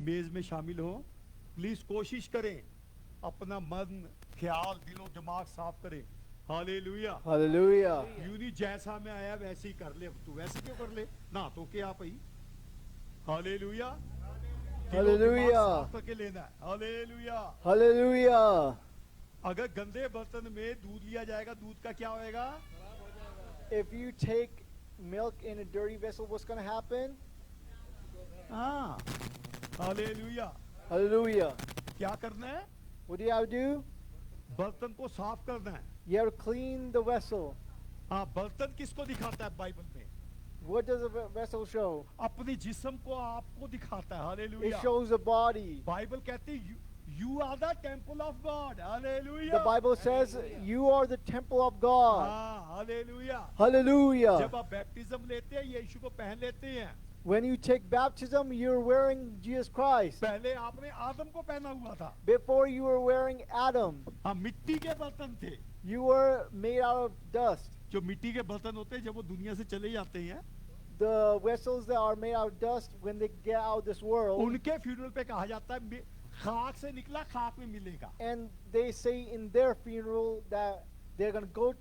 मेज में शामिल हो, प्लीज कोशिश करें अपना मन, ख्याल, दिलो दिमाग साफ करें। हालेलुया। Hallelujah. यूं नहीं जैसा मैं आया वैसे ही कर ले, अब तू वैसे क्यों कर ले ना, तो क्या आप ही। हालेलुया। दिलो दिमाग Hallelujah. साफ करके लेना है। हालेलुया। Hallelujah. अगर गंदे बर्तन में दूध लिया जाएगा, दूध का क्या होएगा? If you take milk in a dirty vessel, what's going to happen? हाँ, हालेलुया। Hallelujah. क्या करना है? What do you have to do? बर्तन को साफ करना है। You have to clean the vessel. हाँ, बर्तन किसको दिखाता है बाइबल में? What does a vessel show? अपने जिस्म को आपको दिखाता है। It hallelujah. shows the body. Bible कहती है you are the temple of God. Hallelujah. The Bible says you are the temple of God. हाँ, हालेलुया। Hallelujah. जब आप बैप्टिज्म लेते हैं, यीशु को पहन लेते हैं। When you take baptism, you're wearing Jesus Christ. पहले आपने आदम को पहना हुआ था। Before you were wearing Adam. हाँ, मिट्टी के बर्तन थे। You were made out of dust. जो मिट्टी के बर्तन होते हैं, जब वो दुनिया से चले जाते हैं, The vessels that are made out of dust, when they get out of this world, उनके फ्यूनरल पे कहा जाता है खाक से निकला खाक में मिलेगा। and they say in their funeral that they're going to go,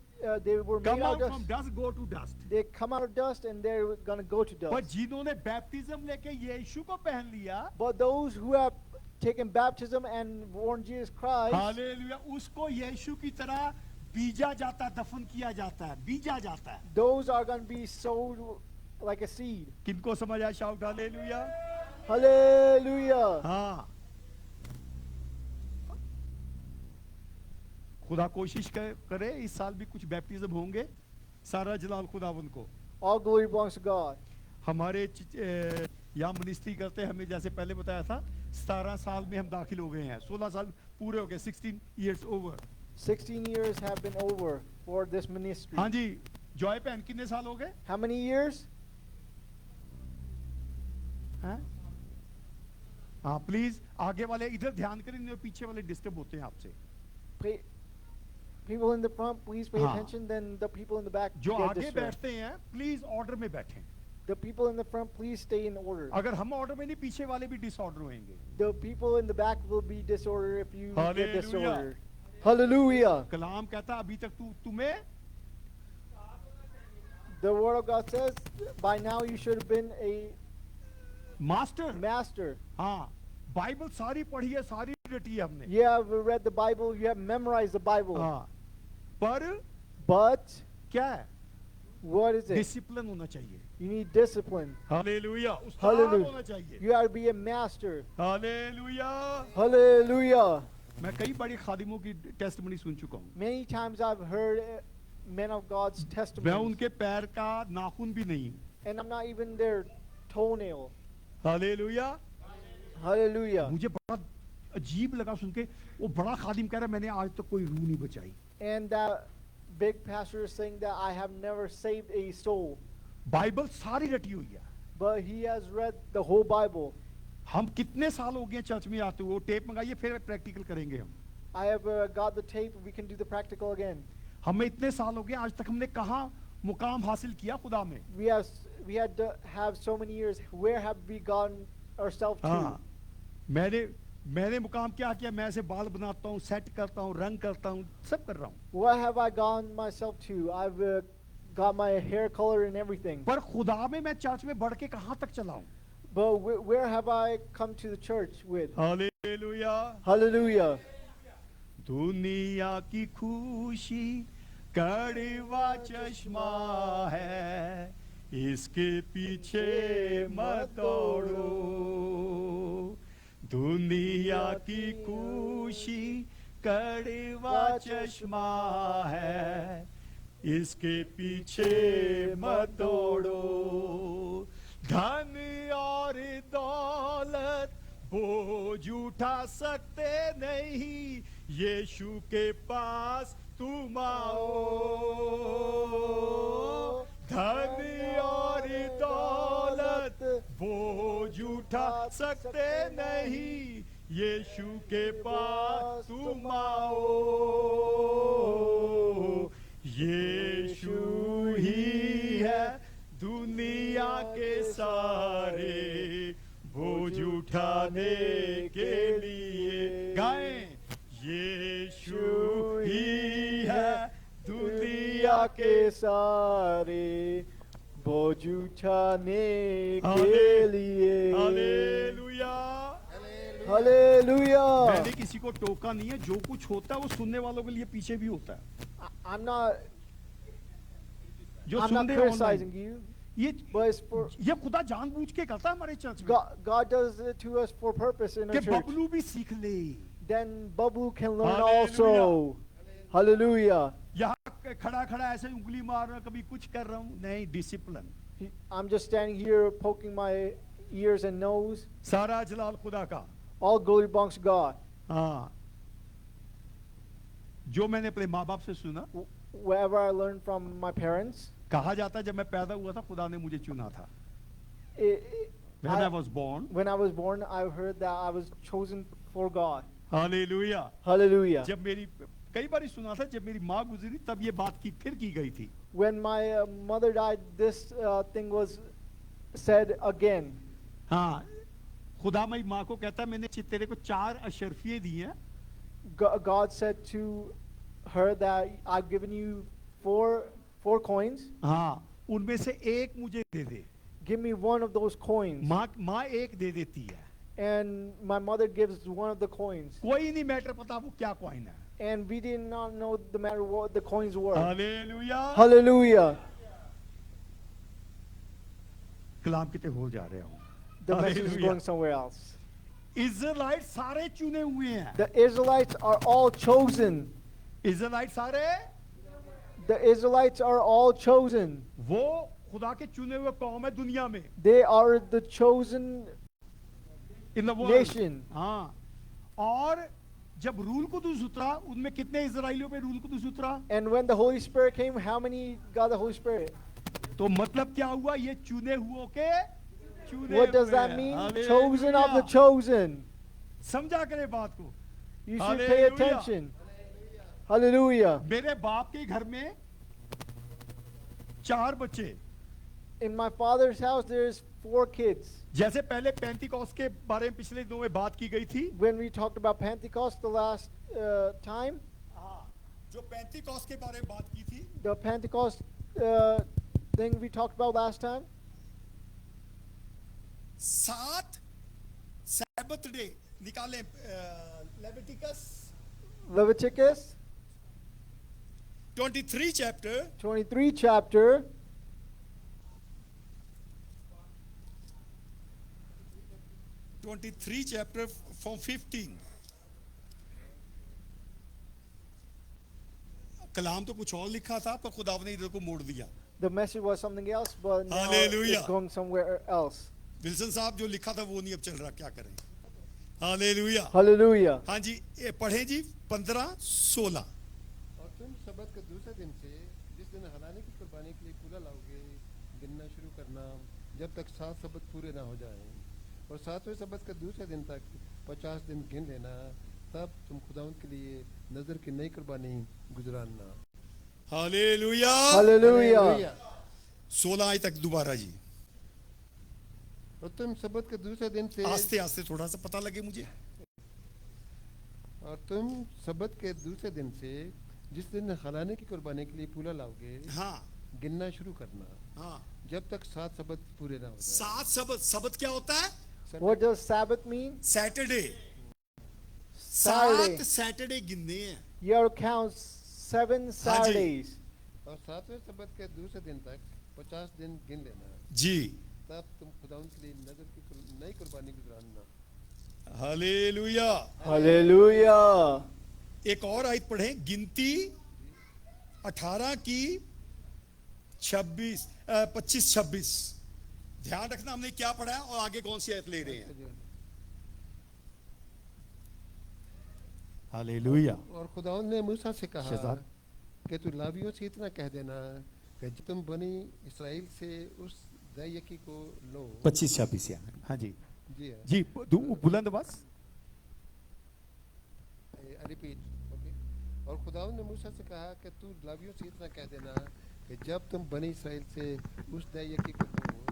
they were made Come out out of from dust. dust, go to dust. They come out of dust and they're going to go to पर dust. जिन्होंने baptism लेके यीशु को पहन लिया, But those who have taken baptism and worn Jesus Christ, hallelujah, उसको यीशु की तरह बीजा जाता है, दफन किया जाता है, बीजा जाता है। those are going to be sowed like a seed. किनको समझ आया? Shout hallelujah. Hallelujah. हाँ, खुदा कोशिश करे इस साल भी कुछ बैप्टिज्म होंगे। सारा जलाल खुदावन को। All glory belongs to God. हमारे यहाँ मिनिस्ट्री करते हैं, हमें जैसे पहले बताया था 17 साल में हम दाखिल हो गए हैं, 16 साल पूरे हो गए, 16 years over। 16 years have been over for this ministry. हाँ जी, जॉय बहन कितने साल हो गए? How many years? हाँ, प्लीज आगे वाले इधर ध्यान करें, नहीं तो पीछे वाले डिस्टर्ब होते हैं आपसे। Pay, people in the front, please pay हाँ। attention. Then the people in the back जो get आगे distracted. बैठते हैं प्लीज ऑर्डर में बैठें। The people in the front, please stay in order. अगर हम ऑर्डर में नहीं, पीछे वाले भी डिसऑर्डर होंगे। The people in the back will be disordered if you get Hallelujah. disordered. Hallelujah. कलाम कहता है अभी तक तुम्हें The word of God says, by now you should have been a master. master. हाँ, बाइबल सारी पढ़ी है, सारी रटी है हमने। You have read the Bible, you have memorized the Bible. हाँ, पर But क्या है? what is it? डिसिप्लिन होना चाहिए। You need discipline. Hallelujah, Ustad Hallelujah. होना चाहिए। You have to be a master. Hallelujah. Hallelujah. मैं कई बड़े खादिमों की टेस्टमनी सुन चुका हूँ। Many times I've heard men of God's मैं testimony, उनके पैर का नाखून भी नहीं। and I'm not even their toenail. Hallelujah. Hallelujah. मुझे बड़ा अजीब लगा सुन के, वो बड़ा खादिम कह रहा है मैंने आज तक कोई रूह नहीं बचाई। And that big pastor is saying that I have never saved a soul. Bible सारी रटी हुई है। But he has read the whole Bible. हम कितने साल हो गए चर्च में आते हुए, वो टेप मंगाइए फिर प्रैक्टिकल करेंगे हम। I have got the tape. We can do the practical again. हमें इतने साल हो गए, आज तक हमने कहाँ मुकाम हासिल किया खुदा में? We had to have so many years. Where have we gotten ourselves to? हाँ, मैंने मुकाम क्या किया? मैं ऐसे बाल बनाता हूँ, सेट करता हूँ, रंग करता हूँ, सब कर रहा हूँ। What have I gone myself to? I've got my hair color and everything. पर खुदा में मैं चर्च में बढ़ के कहाँ तक चला हूँ? But where have I come to the church with? Hallelujah. Hallelujah. दुनिया की खुशी कड़वा चश्मा है, इसके पीछे मत दौड़ो। दुनिया की खुशी कड़वा चश्मा है, इसके पीछे मत दौड़ो। धन और दौलत बोझ उठा सकते नहीं, यीशु के पास तुम आओ। धन और दौलत बोझ उठा सकते नहीं, यीशु के पास तुम आओ। यीशु ही है दुनिया के सारे बोझ उठाने के लिए गाएं, यीशु ही है दुनिया के सारे बोझ उठाने के हाले- लिए। हालेलुया। हालेलुया। मैंने किसी को टोका नहीं है, जो कुछ होता है वो सुनने वालों के लिए पीछे भी होता है। I'm not जो I'm not सुन रहे criticizing ऑनलाइन, you, ये but it's for ये खुदा जानबूझ के करता है हमारे चर्च में God does it to us for purpose in कि our church. बबलू भी सीख ले। Then Babu can learn Hallelujah. also. Hallelujah. यहाँ खड़ा खड़ा ऐसे उंगली मार रहा, कभी कुछ कर रहा हूँ, नहीं, discipline. I'm just standing here poking my ears and nose. सारा जलाल खुदा का। All glory belongs to God. हाँ, जो मैंने अपने माँ बाप से सुना, Wherever I learned from my parents, कहा जाता है जब मैं पैदा हुआ था खुदा ने मुझे चुना था। When I- I was born, when I was born, I heard that I was chosen for God. Hallelujah. Hallelujah. जब मेरी कई बार सुना था, जब मेरी माँ गुजरी तब ये बात फिर की गई थी। When my mother died, this thing was said again. हाँ, खुदा मेरी माँ को कहता है मैंने तेरे को 4 अशरफिये दी हैं, God said to her that I've given you four coins. हाँ, उनमें से एक मुझे दे दे। Give me one of those coins. माँ एक दे देती है, And my mother gives one of the coins. कोई नहीं मैटर पता वो क्या कॉइन है। And we did not know the matter what the coins were. Hallelujah. Hallelujah. कलाम कितने हो जा रहे हो। The message is Hallelujah. going somewhere else. Israel सारे चुने हुए हैं। The Israelites are all chosen. Israel सारे, The Israelites are all chosen. वो खुदा के चुने हुए कौम है दुनिया में, They are the chosen in the world. nation. हाँ, और जब रूल कुदुस उतरा, उनमें कितने इज़राइलियों पे रूल कुदुस उतरा? And when the Holy Spirit came, how many got the Holy Spirit? तो मतलब क्या हुआ? ये चुने हुओं के चुने What does हुए that हैं। mean? Hallelujah. Chosen of the chosen. समझा करे बात को। You should pay Hallelujah. attention. Hallelujah. मेरे बाप के घर में 4 बच्चे, In my father's house, there's 4 kids. जैसे पहले पेंटिकॉस्ट के बारे में पिछले दिनों में बात की गई थी। When we talked about Pentecost the last time, हाँ, जो पेंटिकॉस्ट के बारे में बात की थी, the Pentecost thing we talked about last time, 7 सैबत day निकाले, Leviticus Leviticus 23 chapter 23 chapter, 23 chapter from 15। कलाम तो कुछ और लिखा था पर खुदा ने इधर को मोड़ दिया। the message was something else, but now Hallelujah. it's going somewhere else. Wilson साहब जो लिखा था वो नहीं अब चल रहा, क्या करें। हालेलुया। Hallelujah. हाँ जी, ये पढ़ें जी 15-16। और तुम सबत के दूसरे दिन से जिस दिन हलाने की कुर्बानी के लिए पूरा लाओगे गिनना शुरू करना जब तक 7 सबत पूरे ना हो जाएं, और 7वें सबत के दूसरे दिन तक 50 दिन गिन लेना, तब तुम खुदावंद के लिए नजर की नई कुर्बानी गुजराना। हालेलुया। Hallelujah. 16 आयत तक दोबारा जी, और तुम सबत के दूसरे दिन से आस्ते आस्ते थोड़ा सा पता लगे मुझे। और तुम सबत के दूसरे दिन से जिस दिन हलाने की कुर्बानी के लिए पूरा लाओगे हाँ गिनना शुरू करना हाँ, जब तक 7 सबत पूरे ना हो जाए। 7 सबत। सबत क्या होता है? What does Sabbath mean? Saturday. Saturday. 7 Saturday गिनने हैं। You have to count 7 Saturdays. और 7वें सबत के दूसरे दिन तक 50 दिन गिन लेना, जी, तब तुम खुदावंद के लिए नजर की नई कुर्बानी गुजराना। हालेलुया। Hallelujah. एक और आयत पढ़ें, गिनती 18 की 25-26। ध्यान रखना हमने क्या पढ़ा है और आगे कौन सी आयत ले रहे हैं। हालेलुया। और खुदावंद ने मूसा से कहा शहजाद। कि तू लावियों से इतना कह देना कि जब तुम बनी इसराइल से उस दैयकी को लो। 25-26। हाँ जी जी हाँ, जी, बुलंद आवाज। Repeat okay. और खुदावंद ने मूसा से कहा कि तू लावियों से इतना कह देना कि जब तुम बनी इसराइल से उस दैयकी को लो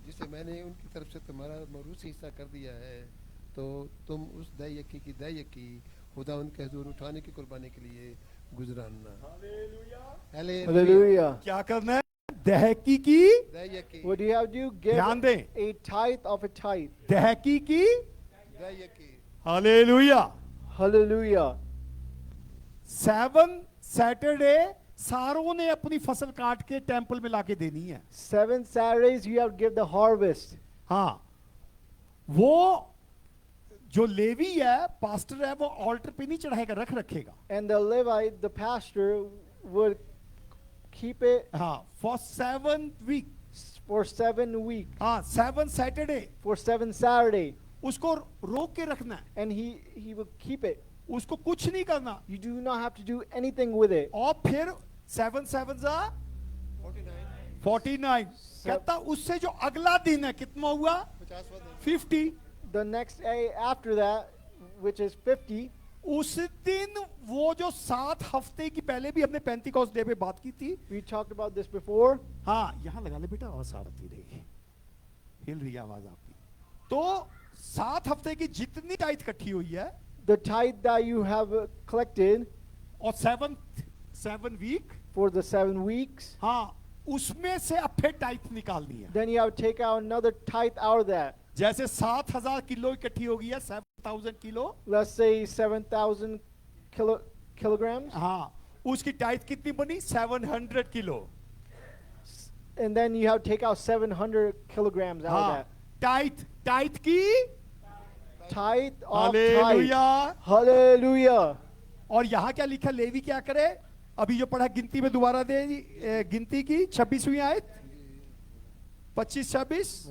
जिसे मैंने उनकी तरफ से तुम्हारा मरूसी हिस्सा कर दिया है, तो तुम उस दय यकी की दय यकी खुदा उनके हजूर उठाने की कुर्बानी के लिए गुजराना। हालेलुया। Hallelujah. क्या करना है? दहकी की, दय यकी, What do you have to do? Give ध्यान दें, a tithe of a tithe. दहकी की, दय यकी, हालेलुया। Hallelujah. 7 सैटरडे सारों ने अपनी फसल काट के टेंपल में लाके देनी है। 7 Saturdays you have to give the harvest. हाँ, वो जो लेवी है, पास्टर है, वो ऑल्टर पे नहीं चढ़ाएगा, रखेगा। And the Levite, the pastor, would keep it हाँ, for 7 week, for 7 weeks, हाँ 7 सैटरडे for 7 Saturday, उसको रोक के रखना है, and he would keep it. उसको कुछ नहीं करना। You do not have to do anything with it. और फिर 7 7 जा 49, कहता उससे जो अगला दिन है कितना हुआ? 50। The next day after that, which is 50, उस दिन वो जो 7 हफ्ते की पहले भी हमने पेंटिकॉस्ट डे पे बात की थी। we talked about this before. हाँ, यहाँ लगा ले बेटा, आवाज आती रहेगी, हिल रही है आवाज आपकी। तो 7 हफ्ते की जितनी टाइट इकट्ठी हुई है, The tithe that you have collected और 7 वीक, for the 7 weeks, हाँ उसमें से अब फिर टाइट निकालनी है। then you have to take out another tithe out of that. जैसे 7,000 किलो इकट्ठी हो गई है, 7,000 किलो, Let's say 7,000 kilograms. हाँ उसकी टाइट कितनी बनी? 700 kilo. And then you have to take out 700 kilograms out of हाँ, that. टाइट की, Tithe of tithe. Hallelujah. Hallelujah. और यहाँ क्या लिखा? लेवी क्या करे? अभी जो पढ़ा गिनती में दोबारा दे, गिनती की 26वीं आयत, 25-26।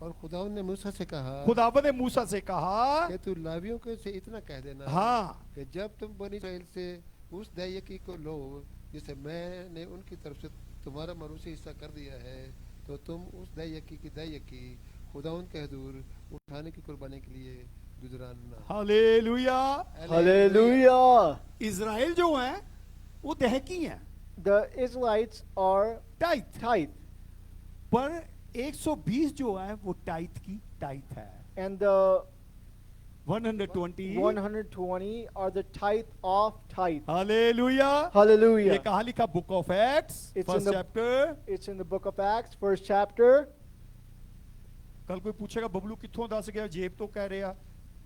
और खुदावन ने मूसा से कहा, खुदावंद ने मूसा से कहा कि तू लावियों को से इतना कह देना हाँ कि जब तुम बनी इस्राएल से उस दय यकी को लो जिसे मैंने उनकी तरफ से तुम्हारा मरूसी हिस्सा कर दिया है, तो तुम उस दय यकी की दय यकी खुदावन के हजूर उठाने की कुर्बानी के लिए गुजराना। हालेलुया। Hallelujah. इज़राइल जो है वो दहकी हैं, The Israelites are tight, tithe, पर 120 जो है वो टाइट है। and the 120, 120 are the tithe of tithe. Hallelujah. ये Hallelujah. कहाँ लिखा? Book of acts It's in first the- chapter. It's in the book of Acts, 1st chapter. कल कोई पूछेगा बबलू कित्थों दस गया, जेब तो कह रहे हैं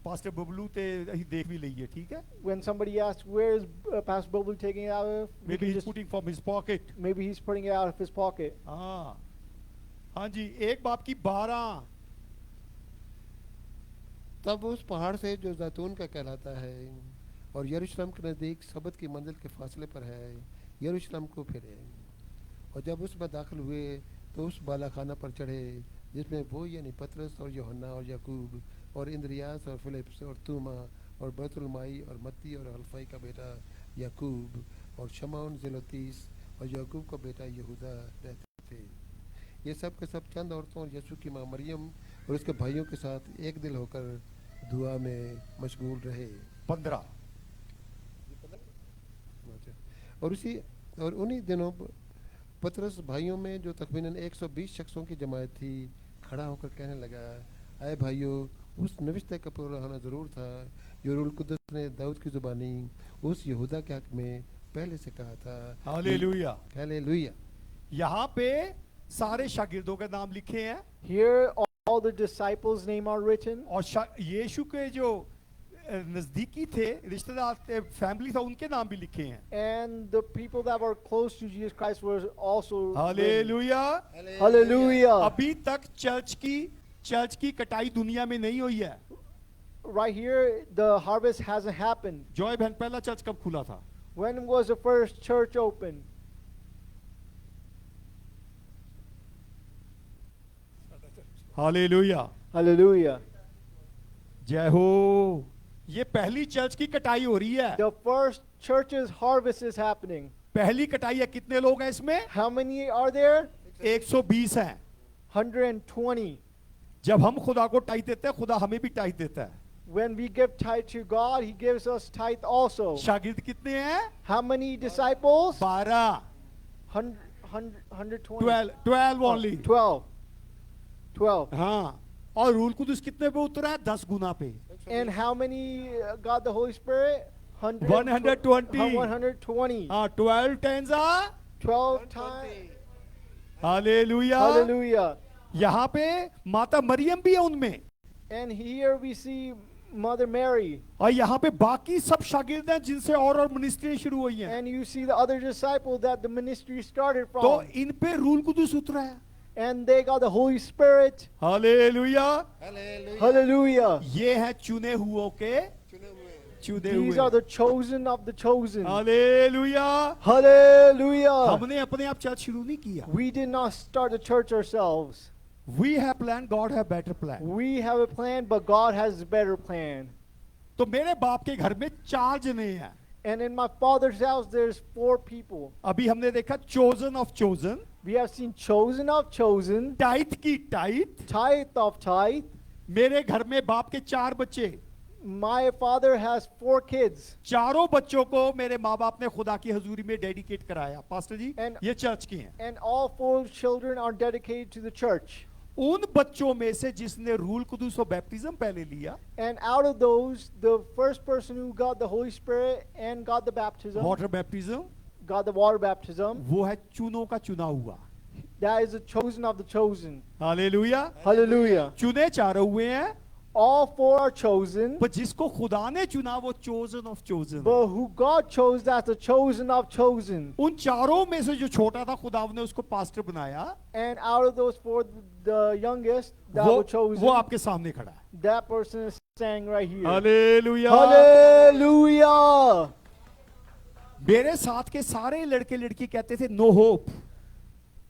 पास्टर बबलू ते ਅਸੀਂ देख भी ਲਈਏ, ठीक है? When somebody asks, where is Pastor Bobu taking it out of? we Maybe can he's just- putting from his pocket. maybe he's putting it out of his pocket. हाँ हाँ जी, एक बाप की 12। तब उस पहाड़ से जो जैतून का कहलाता है और यरूशलेम के नज़दीक सबत की मंजिल के फासले पर है, यरूशलेम को फिरे। और जब उसमें दाखिल हुए तो उस बालाखाना पर चढ़े जिसमें वो यानी पतरस और यूहन्ना और याकूब और इंद्रियास और फिलिप्स और तूमा और बरतुलमाई और मत्ती और हल्फई का बेटा याकूब और शमौन ज़ेलोतीस और याकूब का बेटा यहूदा रहते थे। ये सब के सब चंद औरतों और यीशु की माँ मरियम और उसके भाइयों के साथ एक दिल होकर दुआ में मशगूल रहे। 15। और उन्हीं दिनों पतरस भाइयों में जो तकरीबन 120 शख्सों की जमात थी खड़ा होकर कहने लगा, आए भाइयों, उस नविश्ते का पूरा होना ज़रूर था जो रूल कुदस ने दाऊद की ज़ुबानी उस यहूदा के हक में पहले से कहा था। हालेलुया। हालेलुया। यहाँ पे सारे शागिर्दों के नाम लिखे हैं Here, all the disciples' name are written, और यीशु के जो नजदीकी थे, रिश्तेदार थे, फैमिली था, उनके नाम भी लिखे हैं। and the people that were close to Jesus Christ were also written. Hallelujah. Hallelujah. अभी तक चर्च की कटाई दुनिया में नहीं हुई है। Right here, the harvest hasn't happened. Joy बहन, पहला चर्च कब खुला था? When was the first church opened? Hallelujah. Hallelujah. जय हो। ये पहली चर्च की कटाई हो रही है। The first church's harvest is happening. पहली कटाई है। कितने लोग हैं इसमें? How many are there? 120 हैं। 120. जब हम खुदा को टाइट देते हैं, खुदा हमें भी टाइट देता है। When we give tithe to God, He gives us tithe also. शागिर्द कितने हैं? How many disciples? 12। 120. 12 only। 12. 12. हाँ, और रूल कुदुस कितने पे उतरा है? 10 गुना पे। And how many got the Holy Spirit? 120. 120. हाँ, 12 times 12 times. हालेलुया। Hallelujah. यहाँ पे माता मरियम भी है उनमें, And here we see Mother Mary. और यहाँ पे बाकी सब शागिर्द हैं जिनसे और मिनिस्ट्री शुरू हुई हैं। And you see the other disciples that the ministry started तो from. इन पे रूल कुदुस उतरा है। And they got the Holy Spirit. Hallelujah. Hallelujah. Hallelujah. ये है चुने हुओं के चुने हुए। चुने These are हुए। the chosen of the chosen. Hallelujah. Hallelujah. हमने अपने आप चर्च शुरू नहीं किया। We did not start the church ourselves. We have plan, God have better plan। We have a plan, but God has a better plan. तो मेरे बाप के घर में 4 जने हैं। And in my father's house, there's 4 people. अभी हमने देखा chosen of chosen, We have seen chosen of chosen, tithe की टाइथ। tithe of tithe. मेरे घर में बाप के 4 बच्चे, My father has 4 kids. चारों बच्चों को मेरे माँ बाप ने खुदा की हजूरी में डेडिकेट कराया। पास्टर जी, And- ये चर्च की हैं। And all 4 children are dedicated to the church. उन बच्चों में से जिसने रूल कुदुस और बैप्टिज्म पहले लिया, And out of those, the first person who got the Holy Spirit and got the baptism, water baptism, got the water baptism, वो है चुनों का चुना हुआ। that is the chosen of the chosen. Hallelujah. Hallelujah. चुने चारों हुए हैं, All 4 are chosen, पर जिसको खुदा ने चुना वो chosen of chosen है। but who God chose, that's the chosen of chosen. उन चारों में से जो छोटा था खुदा ने उसको पास्टर बनाया। And out of those 4, the youngest that वो were chosen, वो आपके सामने खड़ा है। that person is standing right here. Hallelujah. Hallelujah. मेरे साथ के सारे लड़के लड़की कहते थे no hope.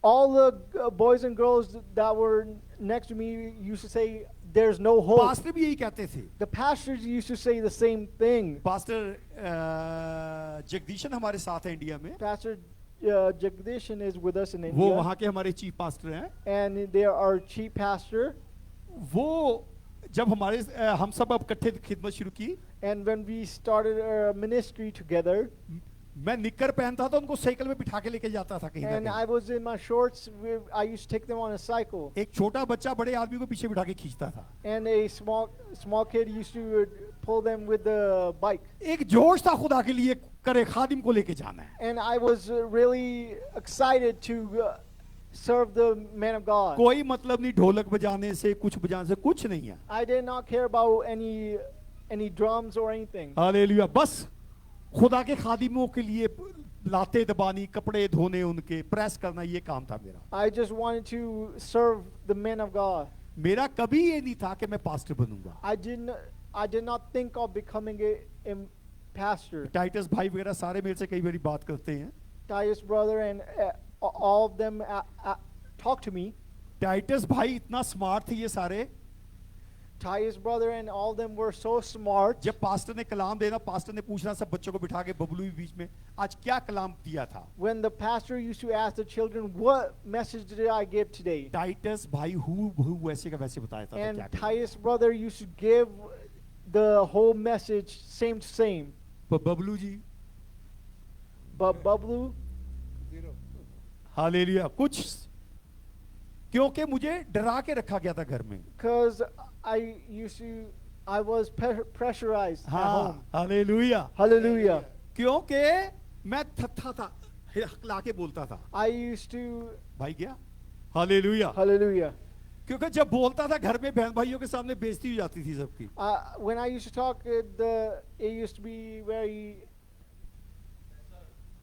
All the boys and girls that were next to me used to say, there's no hope. Pastor भी यही कहते थे। The pastors used to say the same thing. Pastor Jagadeesan हमारे साथ है इंडिया में, Pastor Jagdishan is with us in वो India, वहाँ के हमारे चीफ पास्टर हैं। and they are our chief pastor. वो जब हमारे हम सब अब इकट्ठे खिदमत शुरू की, And when we started our ministry together, मैं निक्कर पहनता था, उनको साइकिल में बिठा के लेके जाता था कहीं ना and कहीं। I was in my shorts, I used to take them on a cycle. एक छोटा बच्चा बड़े आदमी को पीछे बिठा के खींचता था। And a small kid used to pull them with the bike. एक जोश था खुदा के लिए करे खादिम को लेके जाना है। And I was really excited to serve the man of God. कोई मतलब नहीं ढोलक बजाने से, कुछ बजाने से, कुछ नहीं है। I did not care about any drums or anything. Hallelujah. बस खुदा के खादिमों के लिए लाते दबानी, कपड़े धोने, उनके प्रेस करना, ये काम था मेरा। I just wanted to serve the man of God. मेरा कभी ये नहीं था कि मैं पास्टर बनूंगा। I did not think of becoming a pastor. Titus भाई वगैरह सारे मेरे से कई बारी बात करते हैं। Titus brother and all of them talk to me. Titus भाई इतना स्मार्ट थे ये सारे। Titus brother and all of them were so smart. जब पास्टर ने कलाम देना, पास्टर ने पूछना सब बच्चों को बिठा के बबलू भी बीच में, आज क्या कलाम दिया था? When the pastor used to ask the children, what message did I give today? Titus भाई हु वैसे का वैसे बताया था And क्या क्या। Titus brother used to give the whole message same to same. पर Bablu ji, But Bablu, zero. Hallelujah, कुछ क्योंकि मुझे डरा के रखा गया था घर में। because I was pressurized at हाँ, home. हालेलुया। Hallelujah. क्योंकि मैं थत्था था, हकला के बोलता था। I used to, भाई क्या? हालेलुया। hallelujah. क्योंकि जब बोलता था घर में बहन भाइयों के सामने बेइज्जती हो जाती थी सबकी। When I used to talk, it used to be very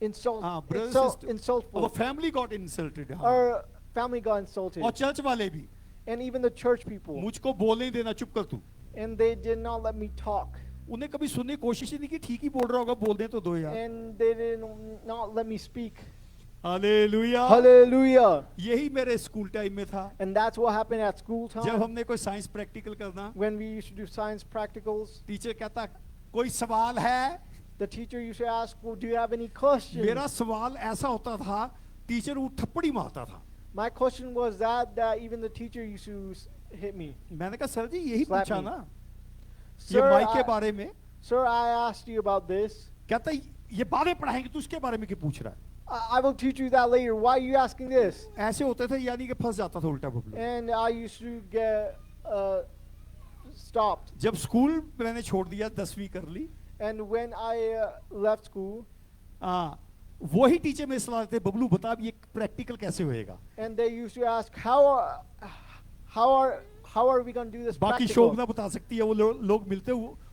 brothers and sisters. insultful. Our family got insulted। हाँ। Our family got insulted. और चर्च वाले भी And even the church people. मुझको बोलने देना, चुप कर तू। And they did not let me talk. उन्हें कभी सुनने की कोशिश ही नहीं की, ठीक ही बोल रहा होगा, बोल दे तो दो यार। And they did not let me speak. Hallelujah. Hallelujah. यही मेरे स्कूल टाइम में था। And that's what happened at school जब time. हमने कोई साइंस प्रैक्टिकल करना, When we used to do science practicals, teacher कहता कोई सवाल है? the teacher used to ask, well, do you have any questions? मेरा सवाल ऐसा होता था, टीचर वो थप्पड़ी मारता था। My question was that even the teacher used to hit me. मैंने कहा सर जी यही Slap पूछा me. ना, ये Sir, माइक के I, बारे में। sir, I asked you about this. कहता ये बातें पढ़ाएंगे, तू उसके बारे में क्यों पूछ रहा है? I will teach you that later. Why are you asking this? ऐसे होते थे, यानी कि फंस जाता था उल्टा Bablu. And I used to get stopped. जब स्कूल मैंने छोड़ दिया 10वीं कर ली, And when I left school, वही टीचर में सलाह देते, बबलू बता अब ये प्रैक्टिकल कैसे होएगा। and they used to ask, how are we going to do this बाकी practical? शोभना बता सकती है, वो लोग मिलते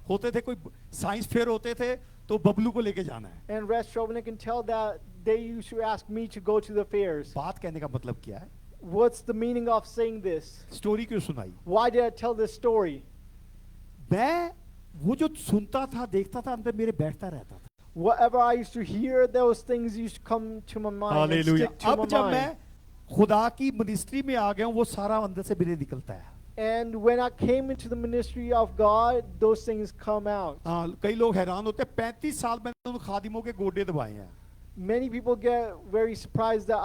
होते थे, कोई साइंस फेयर होते थे तो बबलू को लेके जाना है। And Rest Shobana can tell that they used to ask me to go to the fairs. बात कहने का मतलब क्या है? What's the meaning of saying this? Story क्यों सुनाई? Why did I tell this story? मैं वो जो सुनता था, देखता था, अंदर मेरे बैठता रहता था। Whatever I used to hear, those things used to come to my mind and hallelujah. stick to अब my जब mind. मैं खुदा की मिनिस्ट्री में आ गया हूँ, वो सारा अंदर से मेरे निकलता है। And when I came into the ministry of God, those things come out. कई लोग हैरान होते हैं, 35 साल मैंने उन खादिमों के गोडे दबाए हैं। Many people get very surprised that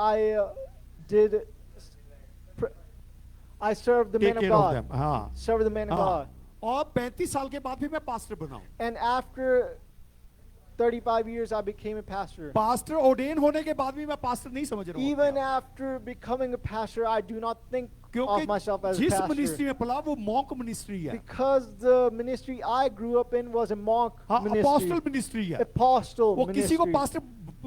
I served the Take man of care of God. them. हाँ। Served the man of God. और 35 साल के बाद भी मैं पास्टर बना हूँ। And after 35 years, I became a pastor. Pastor ordained होने के बाद भी मैं पास्टर नहीं समझ रहा हूँ। Even after becoming a pastor, I do not think of myself क्योंकि as a जिस pastor. मिनिस्ट्री में पला वो मॉन्क मिनिस्ट्री है। Because the ministry I grew up in was a monk हाँ, ministry. अपोस्टल मिनिस्ट्री है। Apostle वो किसी को ministry. पास्टर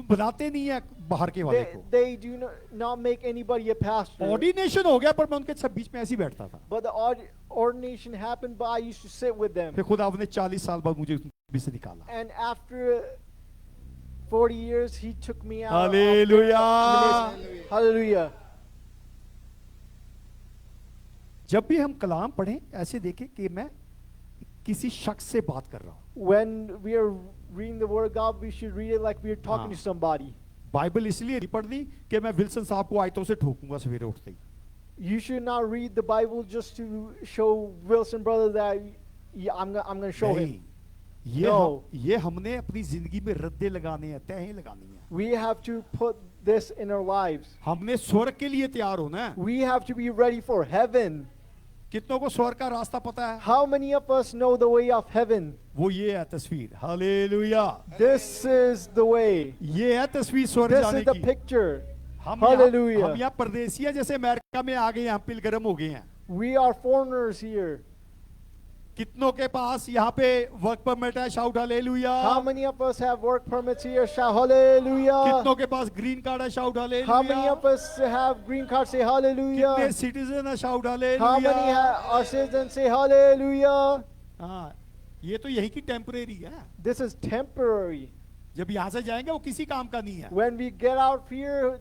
बनाते नहीं है बाहर के वाले को। They do not make anybody a pastor. Ordination हो गया, पर मैं उनके सब बीच में ऐसे ही बैठता था। But the ordination happened, but I used to sit with them. फिर खुदा ने 40 साल बाद मुझे भी से निकाला। And after 40 years, he took me out. Hallelujah. Hallelujah. जब भी हम कलाम पढ़ें, ऐसे देखें कि मैं किसी शख्स से बात कर रहा हूँ। When we are reading the word of God, we should read it like we are talking हाँ। to somebody. बाइबल इसलिए नहीं पढ़नी कि मैं विल्सन साहब को आयतों से ठोकूंगा सवेरे उठते ही। You should not read the Bible just to show Wilson brother that I'm going to show नहीं, him. ये ये हमने अपनी जिंदगी में रद्दे लगाने हैं, तहें लगानी है। We have to put this in our lives. हमने स्वर्ग के लिए तैयार होना है। We have to be ready for heaven. कितनों को स्वर्ग का रास्ता पता है? How many of us know the way of heaven? वो ये है तस्वीर। Hallelujah. This is the way. ये है तस्वीर स्वर्ग This जाने is the की। picture. हम Hallelujah. यहाँ परदेसी हैं, जैसे अमेरिका में आ गए, यहाँ पिलग्रिम हो गए हैं। We are foreigners here. कितनों के पास यहाँ पे वर्क परमिट है? Shout hallelujah. How many of us have work permits here? Shout hallelujah. कितनों के पास ग्रीन कार्ड है? Shout How many hallelujah. of us have green cards? Say hallelujah. कितने citizen है? Shout How many hallelujah. are citizens? Say hallelujah. हाँ, ये तो यही की टेम्परेरी है। This is temporary. जब यहाँ से जाएंगे वो किसी काम का नहीं है। When we get out here,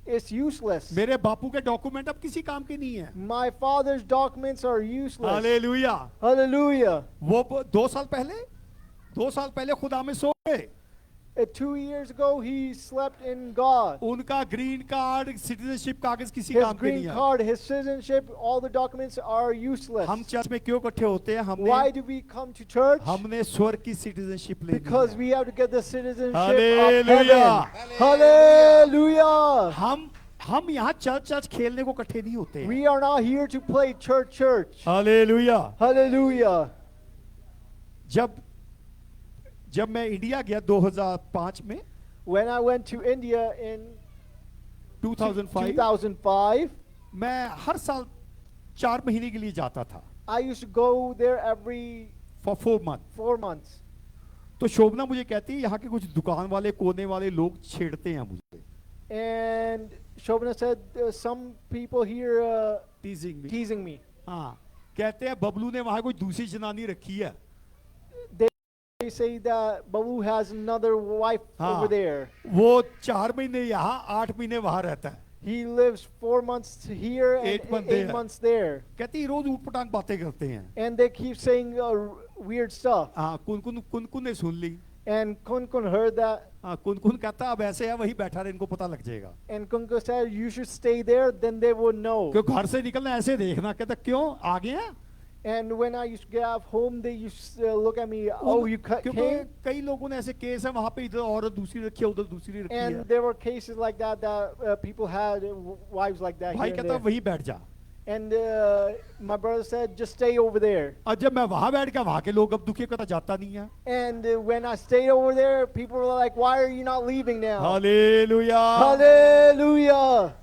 it's useless. मेरे बापू के डॉक्यूमेंट अब किसी काम के नहीं है। My father's documents are useless. Hallelujah. Hallelujah. वो 2 साल पहले खुदा में सो गए। 2 years ago, he slept in God. उनका ग्रीन कार्ड, सिटीजनशिप कागज किसी His काम के green नहीं है। card, his citizenship, all the documents are useless. हम चर्च में क्यों इकट्ठे होते हैं? Why do we come to church? हमने स्वर्ग की सिटीजनशिप लेनी Because है। we have to get the citizenship of Hallelujah. heaven. Hallelujah. हम यहाँ चर्च खेलने को इकट्ठे नहीं होते हैं। We are not here to play church. Hallelujah. Hallelujah. जब मैं इंडिया गया 2005 में, When I went to India in 2005, 2005, मैं हर साल 4 महीने के लिए जाता था। I used to go there every for 4 months। 4 months. तो शोभना मुझे कहती है यहाँ के कुछ दुकान वाले, कोने वाले लोग छेड़ते हैं मुझे। And Shobana said, some people here teasing me. हाँ, कहते हैं बबलू ने वहाँ कोई दूसरी जनानी रखी है। They say that Babu has another wife हाँ, over there. वो 4 महीने यहाँ 8 महीने वहाँ रहता है। He lives 4 months here and 8 months 8 there. months there. कहती है रोज ऊटपटांग बातें करते हैं। And they keep saying weird stuff. हाँ, कुन ने सुन ली। And Kun heard that. हाँ, कुन कहता अब ऐसे है, वही बैठा रहे, इनको पता लग जाएगा। And Kun said, you should stay there, then they would know. क्यों घर से निकलना ऐसे देखना, कहता क्यों आ गए हैं? And when I used to get out of home, they used to look at me, oh, you क्योंकि came? कई लोगों ने ऐसे केस है, वहाँ पे इधर औरत दूसरी रखी है, उधर दूसरी रखी है। And there were cases like that people had wives like that भाई here and कहता there. वही बैठ जा। And my brother said, just stay over there. और जब मैं वहाँ बैठ गया, वहाँ के लोग अब दुखी, कहता जाता नहीं है। And when I stayed over there, people were like, why are you not leaving now? Hallelujah. Hallelujah.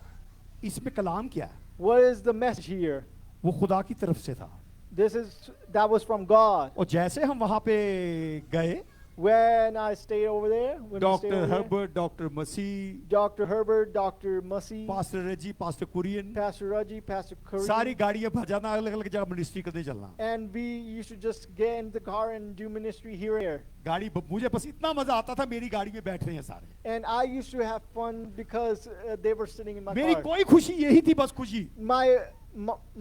इसमें कलाम क्या है? What is the message here? वो खुदा की तरफ से था। That was from God. और जैसे हम वहां पे गए, When I stayed over there, when we stayed doctor over there, Herbert, doctor Mussey, Dr. Herbert, Dr. Mussey, pastor Raji, pastor Kurian, Pastor Raji, Pastor Curry, सारी गाड़ियां भजाना, अलग अलग जगह मिनिस्ट्री करने चलना। and we used to just get in the car and do ministry here and there. गाड़ी मुझे बस इतना मजा आता था, मेरी गाड़ी में बैठ रहे हैं सारे। And I used to have fun because they were sitting in my मेरी car. कोई खुशी यही थी, बस खुशी।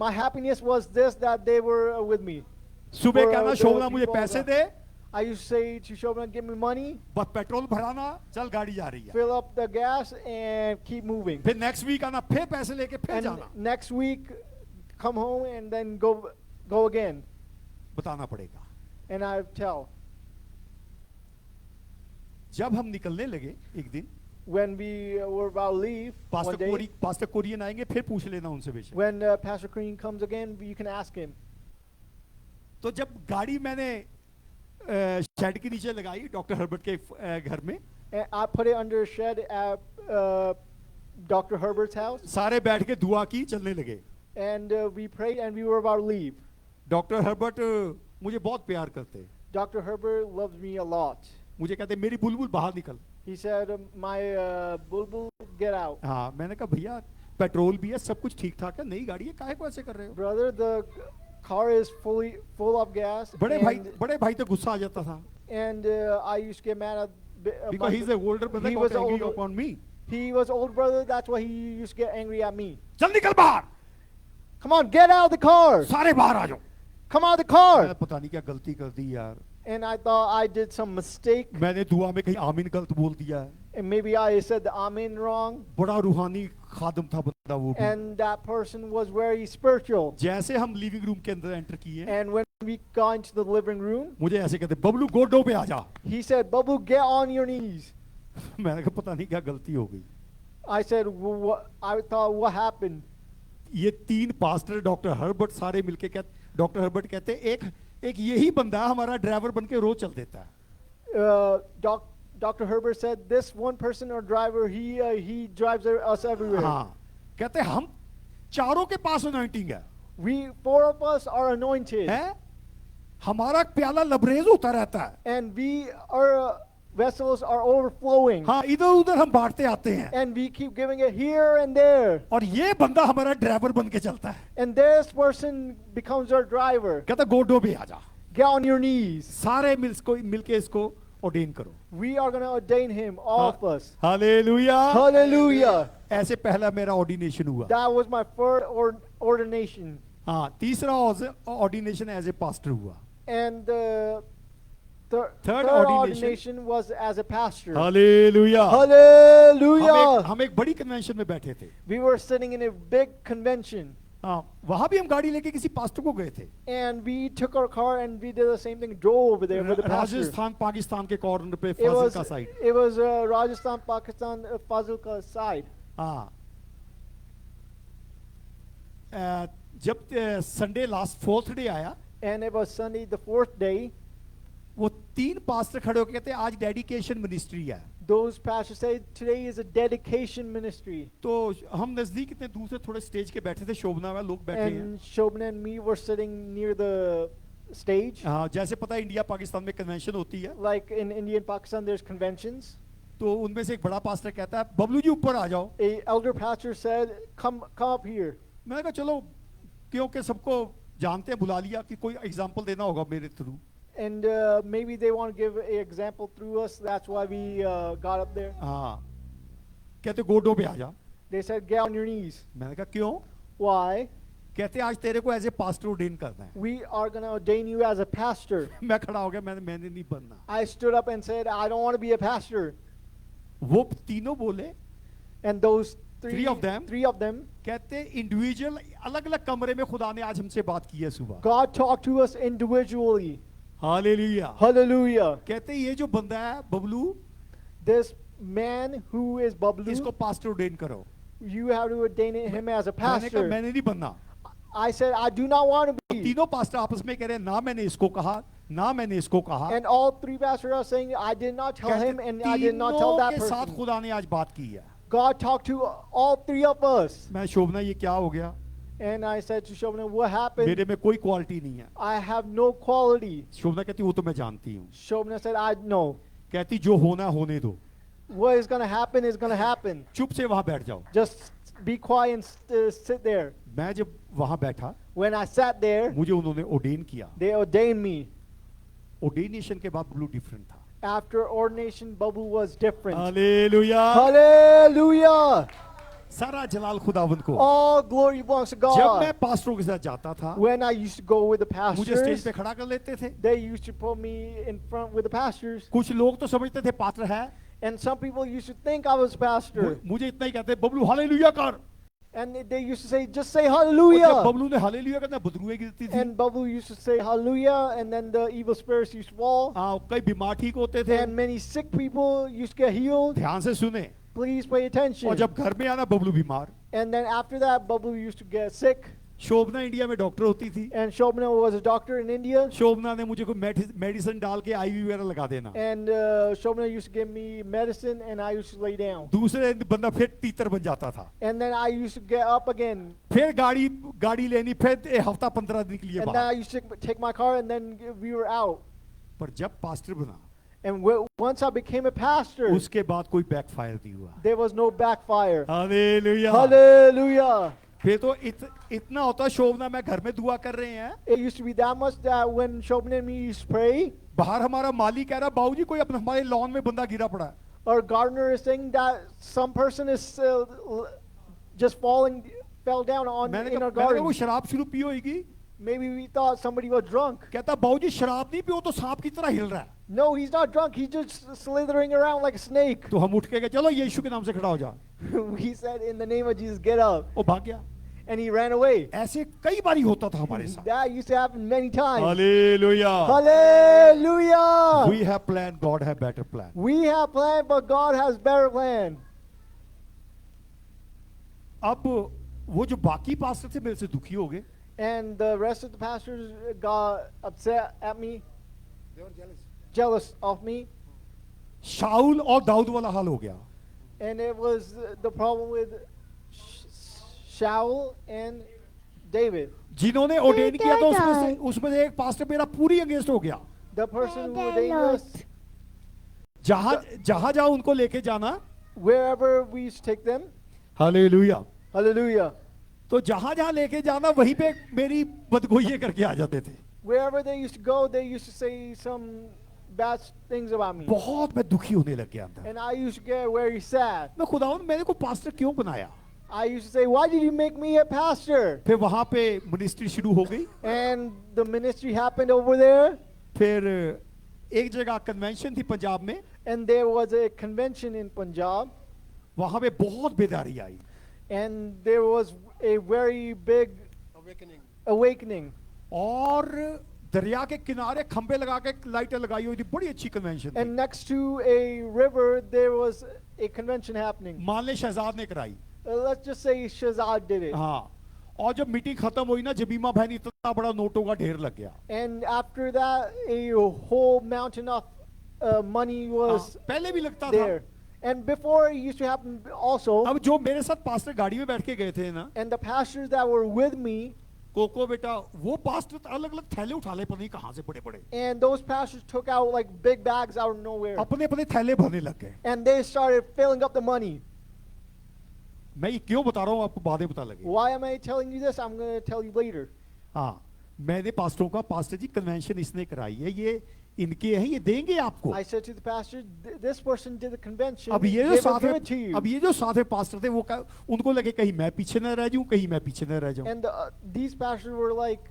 My happiness was this, that they were with me. सुबह For, कहना the शोभना मुझे people पैसे that- they, I used to say to Shobhan, give me money, बस पेट्रोल भराना, चल गाड़ी जा रही है। fill up the gas, and keep moving. फिर नेक्स्ट वीक आना, फिर पैसे लेके फिर And जाना। next week, come home and then go again. बताना पड़ेगा। And I tell. जब हम निकलने लगे एक दिन, When we were about to leave one day, pastor Korean आएंगे, फिर पूछ लेना उनसे बेशक। when Pastor Green comes again, you can ask him. तो जब गाड़ी मैंने शेड के नीचे लगाई डॉक्टर हर्बर्ट के घर में, And I put it under a shed at Dr. Herbert's house, सारे बैठ के दुआ की, चलने लगे। and we prayed, and we were about to leave. Doctor Herbert मुझे बहुत प्यार करते, Dr. Herbert loves me a lot. मुझे कहते मेरी बुलबुल बाहर निकल। He said, my bulbul, get out. हाँ, मैंने कहा भैया पेट्रोल भी है, सब कुछ ठीक ठाक है, नई गाड़ी है, काहे को ऐसे कर रहे हो? Brother, the car is full of gas. बड़े भाई तो गुस्सा आ जाता था, And I used to get mad at because he's the older brother, he got was angry older. upon me. He was old brother, that's why he used to get angry at me. चल निकल बाहर, Come on, get out of the car. सारे बाहर आ जाओ। Come out of the car. मैं पता नहीं क्या गलती कर दी यार, And I thought I did some mistake. मैंने दुआ में कहीं आमीन गलत बोल दिया है। And maybe I said the amen wrong. बड़ा रूहानी खादम था बंदा वो भी। And that person was very spiritual. जैसे हम लिविंग रूम के अंदर एंटर किए, And when we got into the living room, मुझे ऐसे कहते बबलू गोडों पे आ जा। he said, Babu, get on your knees. मैंने कहा पता नहीं क्या गलती हो गई। I said, I thought, what happened? ये तीन पास्टर डॉक्टर हर्बर्ट सारे मिलके कहते, डॉक्टर हर्बर्ट कहते एक यही बंदा हमारा ड्राइवर बन के रोज चल देता है। Dr. Herbert said, this one person or driver, he drives us everywhere. हाँ, कहते हम चारों के पास अनॉइंटिंग है, We, 4 of us are anointed. है? हमारा प्याला लबरेज होता रहता है। And our vessels are overflowing. हाँ, इधर उधर हम बांटते आते हैं, And we keep giving it here and there. और ये बंदा हमारा ड्राइवर बन के चलता है। And this person becomes our driver. कहता गोडों पे आ जा, Get on your knees. सारे मिलके इसको ऑर्डेन करो। We are going to ordain him, all of us. Hallelujah. Hallelujah. ऐसे पहला मेरा ऑर्डिनेशन हुआ। That was my first ordination. हाँ, तीसरा ऑर्डिनेशन एज ए पास्टर हुआ। And the third ordination ordination was as a pastor. Hallelujah. Hallelujah. हम एक बड़ी कन्वेंशन में बैठे थे। We were sitting in a big convention. हाँ, वहां भी हम गाड़ी लेके किसी पास्टर को गए थे। And we took our car and we did the same thing, drove over there with the pastor. Rajasthan Pakistan के कॉर्नर पे It फाजिल was, का side. it was Rajasthan, Pakistan, Fazilka side. हाँ, जब संडे लास्ट 4th डे आया, And it was Sunday, the 4th day. वो तीन pastor खड़े होकर कहते आज डेडिकेशन मिनिस्ट्री है। Those pastors said today is a dedication ministry. तो हम नजदीक इतने दूर से थोड़े स्टेज के बैठे थे, शोभना में लोग बैठे हैं। And Shobna and me were sitting near the stage. हाँ, जैसे पता है इंडिया पाकिस्तान में कन्वेंशन होती है, Like in India and Pakistan, there's conventions. तो उनमें से एक बड़ा पास्टर कहता है बबलू जी ऊपर आ जाओ। A elder pastor said, come up here. मैंने कहा चलो, क्योंकि सबको जानते हैं, बुला लिया कि कोई एग्जाम्पल देना होगा मेरे through. And maybe they want to give an example through us. That's why we got up there. हाँ, कहते गोडों पे आ जा। They said, get on your knees. मैंने कहा क्यों? Why? कहते आज तेरे को एज ए पास्टर ऑर्डेन करना है। We are going to ordain you as a pastor. मैं खड़ा हो गया, मैंने नहीं बनना। I stood up and said, I don't want to be a pastor. वो तीनों बोले, And those Three of them. कहते इंडिविजुअल अलग अलग कमरे में खुदा ने आज हमसे बात की है सुबह। God talked to us individually. Hallelujah. Hallelujah. कहते ये जो बंदा है Bablu, This man who is Bablu, इसको पास्टर ऑर्डेन करो। you have to ordain him as a मैंने कहा pastor. मैंने नहीं बनना। I said, I do not want to be. तीनों पास्टर आपस में कह रहे हैं ना मैंने इसको कहा, ना मैंने इसको कहा। And all 3 pastors are saying, I did not tell him and I did not tell तीनों that के साथ person. खुदा ने आज बात की है। God talked to all 3 of us. मैं शोभना ये क्या हो गया? And I said to Shobna, what happened? मेरे में कोई क्वालिटी नहीं है। I have no quality. शोभना कहती वो तो मैं जानती हूँ। Shobna said, I know. कहती जो होना होने दो, What is going to happen is going to happen. चुप से वहां बैठ जाओ। Just be quiet and sit there. मैं जब वहां बैठा, When I sat there, मुझे उन्होंने ordain किया। they ordained me. Ordination के बाद ब्लू डिफरेंट था। After ordination, Babu was different. Hallelujah. Hallelujah! सारा जलाल खुदावंद को। All glory belongs to जब मैं God. पास्टरों के साथ जाता था, When I used to go with the मुझे स्टेज pastors, पे खड़ा कर लेते थे। they used to put me in front with the pastors. कुछ लोग तो समझते थे पात्र है, And some people used to think I was a pastor. मुझे इतना ही कहते बबलू हालेलुया कर। And they used to say, just say और जब hallelujah. बबलू ने हालेलुया करना, बदरुएं गिरती थी। And Babu used to say hallelujah. And then the evil spirits used to fall. हाँ, कई बीमार ठीक होते थे। And many sick people used to get healed. ध्यान से सुने। Please pay और attention. जब घर में आना बबलू बीमार। And then after that, Babu used to get sick. Shobhana India में डॉक्टर होती थी। And Shobna was a doctor in India. शोभना ने मुझे कोई मेडिसिन डाल के आईवी वगैरह लगा देना। And Shobna used to give me medicine and I used to lay down. दूसरे दिन बंदा फिर तीतर बन जाता था। And then I used to get up again. फिर गाड़ी लेनी, फिर हफ्ता 15 दिन के लिए And then I बाहर। used to take my car and then we were out. पर जब पास्टर बना, And once I became a pastor, उसके बाद कोई बैकफायर नहीं हुआ। there was no backfire. Hallelujah. Hallelujah. फिर तो इतना होता शोभना मैं घर में दुआ कर रहे हैं, It used to be that much that when Shobna and me used to pray, बाहर हमारा माली कह रहा बाबूजी कोई अपने हमारे लॉन में बंदा गिरा पड़ा है। our gardener is saying that some person is just fell down on मैंने in our कहा garden. वो शराब शुरू पी होगी। Maybe we thought somebody was drunk. कहता बाबूजी शराब नहीं पियो तो सांप की तरह हिल रहा है। No, he's not drunk. He's just slithering around like a snake. तो हम उठ के गए, चलो यीशु के नाम से खड़ा हो जा। We said, in the name of Jesus, get up. वो भाग गया। And he ran away. ऐसे कई बारी होता था हमारे साथ। That used to happen many times. Hallelujah. Hallelujah. We have planned, God have better plan. We have plan, but God has better plan. अब वो जो बाकी पास्टर थे मेरे से दुखी हो गए। And the rest of the pastors got upset at me, They were jealous. jealous of me. शाऊल और दाऊद वाला हाल हो गया। And it was the problem with Shaul and David. जिन्होंने ordain किया था उसमें से एक पास्टर मेरा पूरी अगेंस्ट हो गया। The person who ordained us, जहां जहां उनको लेके जाना, wherever we used to take them. Hallelujah. Hallelujah. तो जहां जहां लेके जाना वहीं पे मेरी बदगोइयां करके आ जाते थे। Wherever they used to go, they used to say some bad things about me. बहुत मैं दुखी होने लग गया अंदर। And I used to get very sad. मैं खुदावंद मैंने को पास्टर क्यों बनाया? I used to say, why did you make me a pastor? फिर वहां पे मिनिस्ट्री शुरू हो गई। And the ministry happened over there. फिर एक जगह कन्वेंशन थी पंजाब में, And there was a convention in Punjab. वहां पे बहुत बेदारी आई। And there was a very big Awakening. awakening. और दरिया के किनारे खंबे लगा के लाइटें लगाई हुई थी, बड़ी अच्छी कन्वेंशन थी। And next to a river, there was a convention happening. मान ले शहजाद ने कराई। Let's just say Shahzad did it. हाँ, और जब मीटिंग खत्म हुई ना, जबीमा बहन इतना बड़ा नोटों का ढेर लग गया। And after that, a whole mountain of money was हाँ, पहले भी लगता था। there. And before it used to happen also, अब जो मेरे साथ पास्टर गाड़ी में बैठ के गए थे ना, and the pastors that were with me, कोको बेटा, वो पास्टर अलग अलग थैले उठा ले, पता नहीं कहाँ से बड़े बड़े, and those pastors took out like big bags out of nowhere. अपने अपने थैले भरने लग गए। And they started filling up the money. मैं ये क्यों बता रहा हूँ आपको बातें पता लगे। Why am I telling you this? I'm going to tell you later. हाँ, मैंने पास्टरों का, पास्टर जी कन्वेंशन इसने कराई है, ये इनके हैं, ये देंगे आपको। I said to the pastor, this person did the convention. अब ये जो They will साथ give it to में, you. अब ये जो साथ में पास्टर थे, वो उनको लगे कहीं मैं पीछे न रह जाऊं, कहीं मैं पीछे न रह जाऊं। And these pastors were like,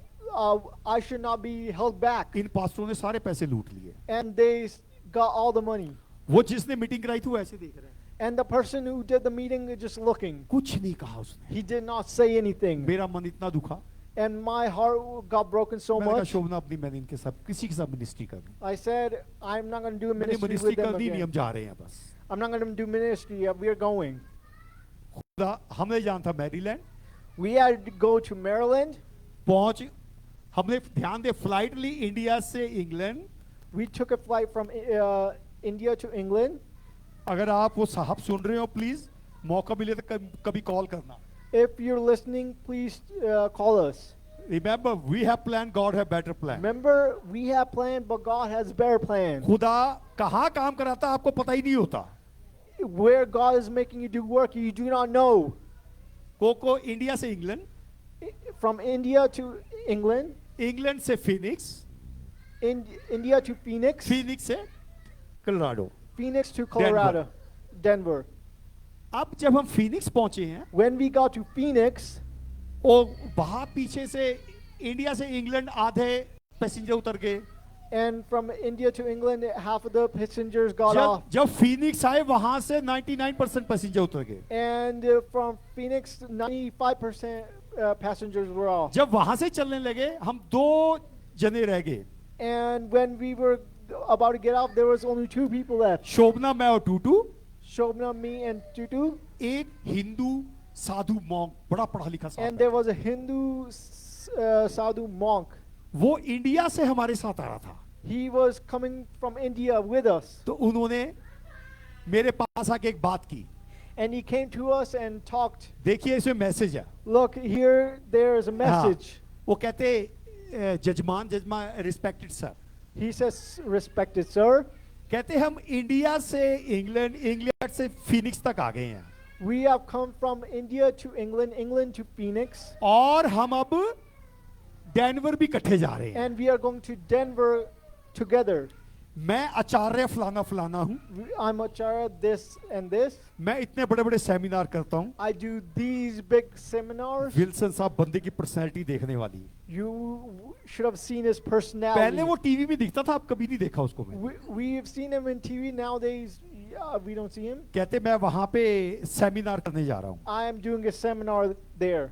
I should not be held back. इन पास्टरों ने सारे पैसे लूट लिए। And they got all the money. वो जिसने मीटिंग कराई थी वो ऐसे देख रहे हैं, And the person who did the meeting is just looking. कुछ नहीं कहा उसने। He did not say anything. मेरा मन इतना दुखा, And my heart got broken so मैंने कहा much. शोभना अपनी, मैंने इनके साथ किसी के साथ मिनिस्ट्री करनी, I said, I'm not going to do a मैंने ministry मिनिस्ट्री with them कर दी नहीं, again. हम जा रहे हैं बस। I'm not going to do ministry. We're going. खुदा हमने जाना था Maryland, We had to go to Maryland. पहुंच, हमने ध्यान दे फ्लाइट ली इंडिया से England. We took a flight from India to England. अगर आप वो साहब सुन रहे हो प्लीज, मौका मिले तो कभी कॉल करना। If you're listening, please call us. Remember, we have plan, God have better plan. Remember, we have plan, but God has better plan. खुदा कहाँ काम कराता है आपको पता ही नहीं होता. Where God is making you do work, you do not know. कोको इंडिया से England, From India to England, England से Phoenix, India to Phoenix, Phoenix से Colorado. Phoenix to Colorado, Denver. अब जब हम फिनिक्स पहुंचे हैं, When we got to Phoenix, और वहां पीछे से इंडिया से इंग्लैंड आधे पैसेंजर उतर गए. and from India to England, half of the passengers got off. जब फिनिक्स आए वहां से 99% पैसेंजर उतर गए. And from Phoenix, 95% passengers were off. जब वहां से चलने लगे हम 2 जने रह गए. And when we were about to get off, there was only 2 people left. शोभना, मैं और टूटू. Shobna, me, and Tutu. एक हिंदू साधु मॉन्क, बड़ा पढ़ा लिखा And Sadhu. there was a Hindu sadhu monk. वो इंडिया से हमारे साथ आ रहा था. He was coming from India with us. तो उन्होंने मेरे पास आके एक बात की. And he came to us and talked. देखिए इसमें मैसेज है. Look, here there is a message. वो कहते जजमान respected sir, He says, respected sir, कहते हम इंडिया से इंग्लैंड, इंग्लैंड से फिनिक्स तक आ गए हैं we have come from India to England, England to Phoenix, और हम अब डेनवर भी इकट्ठे जा रहे हैं. and we are going to Denver together. मैं आचार्य फलाना फलाना हूँ. I'm Acharya this and this. मैं इतने बड़े बड़े सेमिनार करता हूँ. I do these big seminars. Wilson साहब बंदे की पर्सनैलिटी देखने वाली है. You should have seen his पहले personality. वो टीवी में दिखता था, अब कभी नहीं देखा उसको मैं. We've seen him in TV. Nowadays, we don't see him. कहते मैं वहां पे सेमिनार करने जा रहा हूँ. I am doing a seminar there.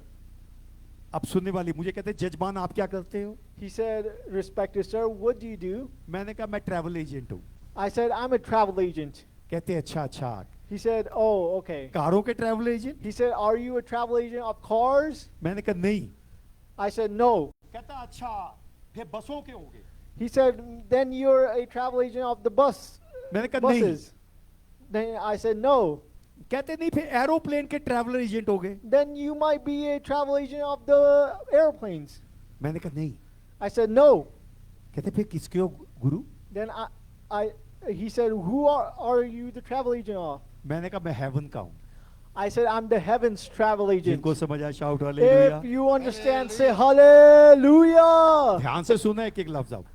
अब सुनने वाली मुझे कहते जजमान आप क्या करते हो. He said, respected sir, what do you do? मैंने कहा मैं ट्रैवल एजेंट हूँ. I said, I'm a travel agent. कहते अच्छा अच्छा. He said, oh, okay. कारों के travel agent. He said, are you a travel agent of cars? मैंने कहा नहीं. I said, no. कहता अच्छा फिर बसों के होंगे. He said, then you're a travel agent of the मैंने कहा नहीं. buses. Then I said, no. कहते नहीं फिर एरोप्लेन के ट्रैवलर एजेंट हो गए. Then you might be a travel agent of the airplanes. मैंने कहा नहीं. I said, no. कहते फिर किसके हो गुरु. Then he said, who are you the travel agent of? मैंने कहा मैं हेवन का हूँ. I said, I'm the heavens travel agent. जिनको समझ आया shout If hallelujah. you understand, say hallelujah. ध्यान से सुना एक एक लफ्ज. अब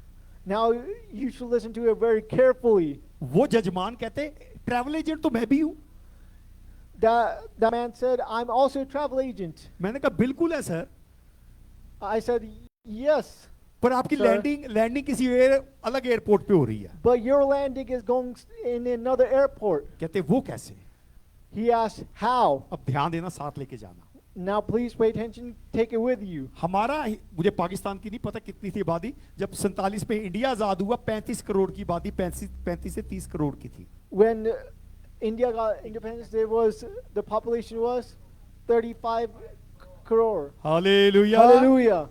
Now you should listen to it very carefully. वो जजमान कहते ट्रैवल एजेंट तो मैं भी हूँ. The man said, I'm also a travel agent. मैंने कहा बिल्कुल है सर, I said, yes, पर आपकी Sir. लैंडिंग किसी अलग एयरपोर्ट पे हो रही है. but your landing is going in another airport. कहते वो कैसे. He asked, how? अब ध्यान देना, साथ लेके जाना. Now please pay attention, take it with you. हमारा मुझे पाकिस्तान की नहीं पता कितनी थी आबादी. जब 47 में इंडिया आजाद हुआ 35 करोड़ की आबादी 35 से 30 करोड़ की थी. When India got independence, the population was 35 crore. Hallelujah. Hallelujah.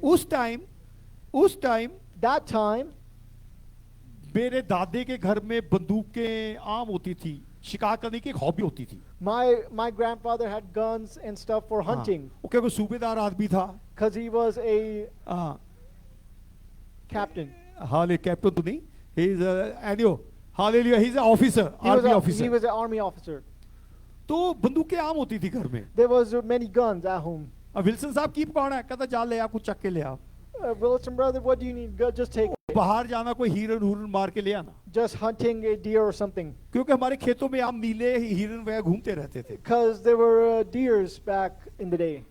उस टाइम That time, मेरे दादे के घर में बंदूकें आम होती थी. शिकार करने की एक हॉबी होती थी. my grandfather had guns and stuff for hunting वो क्या कोई सूबेदार आदमी था. because he was a हाँ captain. हाले कैप्टन तो नहीं. ही इज एनियो hallelujah. He is officer, army He officer. was an army officer. तो बंदूकें आम होती थी घर में. There was many guns at home. अब विल्सन साहब की कौन है. कहता जा ले आ कुछ चक के ले आ. Wilson brother, what do you need? Go, just take it. बाहर जाना कोई हिरन मार के ले आना. Just hunting a deer or something. क्योंकि हमारे खेतों में आम नीले हिरन वगैरह घूमते रहते थे. Because there were deers back in the day.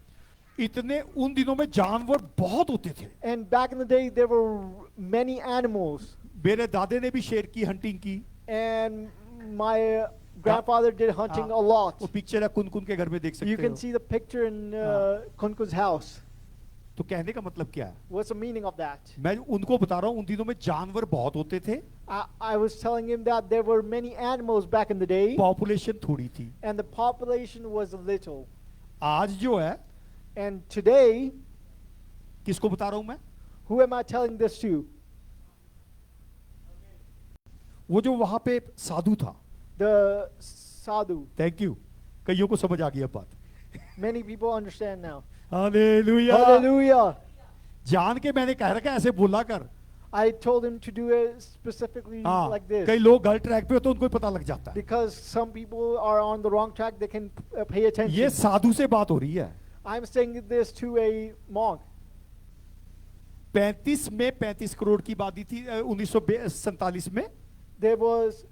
इतने उन दिनों में जानवर बहुत होते थे. And back in the day, there were many animals. मेरे दादे ने भी शेर की हंटिंग की. And my grandfather did hunting a lot. वो पिक्चर है कुन के घर में देख You सकते can हो. see the picture in Kunku's house. तो कहने का मतलब क्या है. What's the meaning of that? मैं उनको बता रहा हूँ उन दिनों में जानवर बहुत होते थे. I was telling him that there were many animals back in the day, population थोड़ी थी. and the population was little. आज जो है And today, किसको बता रहा हूँ मैं. who am I telling this to? वो जो वहां पे साधु था. The sadhu. Thank you. कईयों को समझ आ गई अब बात। Many people understand now. Hallelujah. Hallelujah. जान के मैंने कह रखा है ऐसे बोला कर। I told him to do it specifically हाँ, like this. कई लोग गलत ट्रैक पे हो तो उनको ही पता लग जाता है। Because some people are on the wrong track, they can pay attention. ये साधु से बात हो रही है। I'm saying this to a monk. 35 में 35 करोड़ की बात थी 1947 में। There was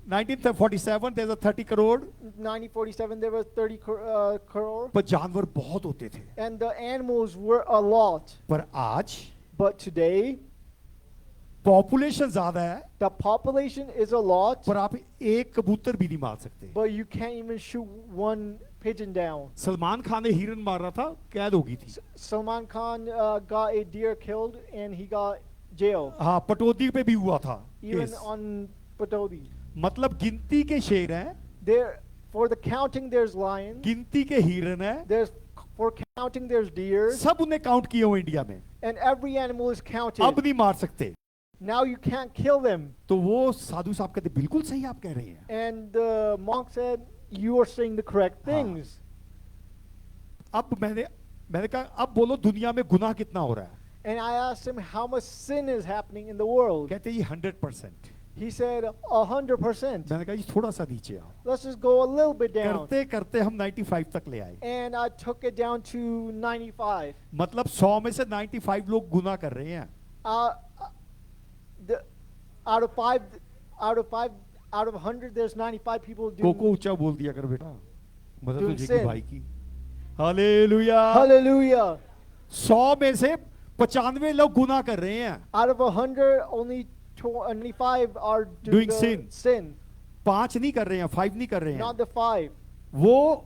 1947 there's a 30 crore 1947, there was 30 crore. पर जानवर बहुत होते थे। And the animals were a lot. पर आज But today, पॉपुलेशन ज्यादा है the population is a lot, पर आप एक कबूतर भी नहीं मार सकते। but you can't even shoot one pigeon down. Salman Khan ने हिरन मारा था, कैद हो गई थी। Salman Khan got a deer killed and he got jail. हाँ, पटौदी पे भी हुआ था Even केस। on Patodi. मतलब गिनती के शेर हैं, There, for the counting, there's lions. गिनती के हिरन हैं, There's for counting, there's deer, सब उन्हें काउंट किए हुए इंडिया में। and every animal is अब counted. नहीं मार सकते। Now you can't kill them. तो वो साधु साहब कहते बिल्कुल सही आप कह रहे हैं। And the monk said, "You are saying the correct things." अब मैंने कहा अब बोलो दुनिया में गुनाह कितना हो रहा है। And I asked him how much sin is happening in the world. कहते ये 100%। He said 100%. मैंने कहा ये थोड़ा सा नीचे आओ। Let's just go a little bit down. करते करते हम 95 तक ले आए। And I took it down to 95. मतलब 100 में से 95 लोग गुनाह कर रहे हैं। Uh, the, out of 100, there's 95 people cocoa doing. ऊंचा बोल दिया कर बेटा, मदद हो Doing जाएगी sin. भाई की। हालेलुया। Hallelujah. 100 में से 95 लोग गुनाह कर रहे हैं। Out of 100, only 25 are Doing the sin. 5 नहीं कर रहे हैं, 5 नहीं कर रहे not हैं। the 5. वो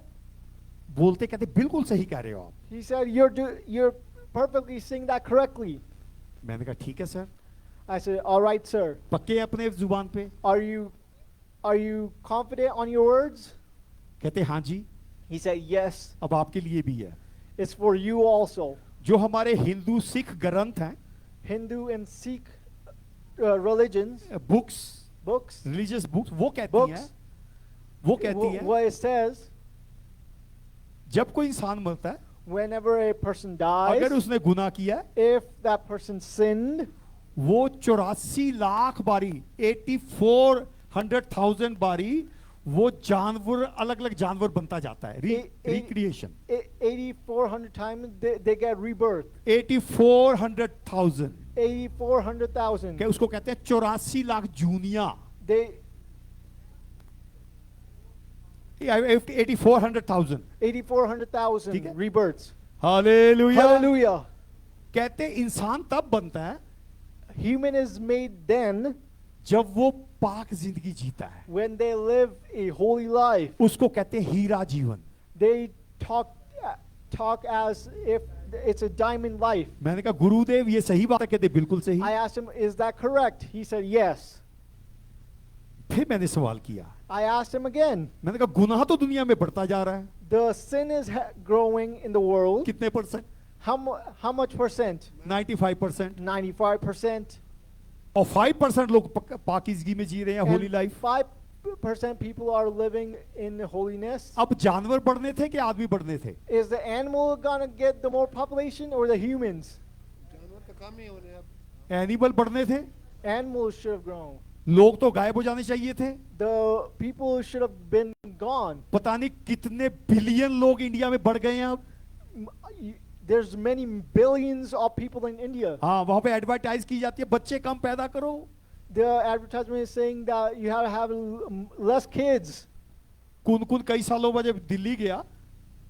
बोलते कहते बिल्कुल सही कह रहे हो आप। He said, you're perfectly saying that correctly. मैंने कहा ठीक है sir. I said, all right, sir. पक्के हैं अपने जुबान पे? Are you confident on your words? कहते हाँ जी। He said, yes, अब आपके लिए भी है। it's for you also. जो हमारे हिंदू सिख ग्रंथ हैं, Hindu and Sikh religions, books, books, religious books, वो कहती books, हैं, वो कहती हैं what it says, जब कोई इंसान मरता है, whenever a person अगर dies, उसने गुनाह किया है, if that person sinned, वो 84 लाख बारी 8400,000 बारी वो जानवर अलग अलग जानवर बनता जाता है। Recreation 8,400 times they get rebirth. 8400,000 8,400,000. क्या उसको कहते हैं 84 लाख जूनिया। They 8400,000 ठीक है? 8,400,000 rebirths. हालेलुया। Hallelujah. कहते इंसान तब बनता है Human is made then जब वो पाक जिंदगी जीता है। when they live a holy life. उसको कहते हैं हीरा जीवन। They talk as if it's a diamond life. मैंने कहा गुरुदेव ये सही बात है? कहते बिल्कुल सही। I asked him, is that correct? He said, yes. फिर मैंने सवाल किया, I asked him again. मैंने कहा गुनाह तो दुनिया में बढ़ता जा रहा है, The sin is growing in the world. कितने परसेंट? How much percent? 95%। 95%. और 5% लोग पाकीज़गी में जी रहे हैं, Holi And life. 5% people are living in holiness. अब जानवर बढ़ने थे कि आदमी बढ़ने थे? Is the animal gonna get the more population or the humans? जानवर तो कम ही होने अब। एनिमल बढ़ने थे? Animals should have grown. लोग तो गायब हो जाने चाहिए थे। The people should have been gone. पता नहीं कितने बिलियन लोग इंडिया में बढ़ गए हैं अब। There's many billions of people in India. हाँ, वहां पे एडवर्टाइज की जाती है बच्चे कम पैदा करो। The advertisement is saying that you have to have less kids. कुन कई सालों बाद जब दिल्ली गया,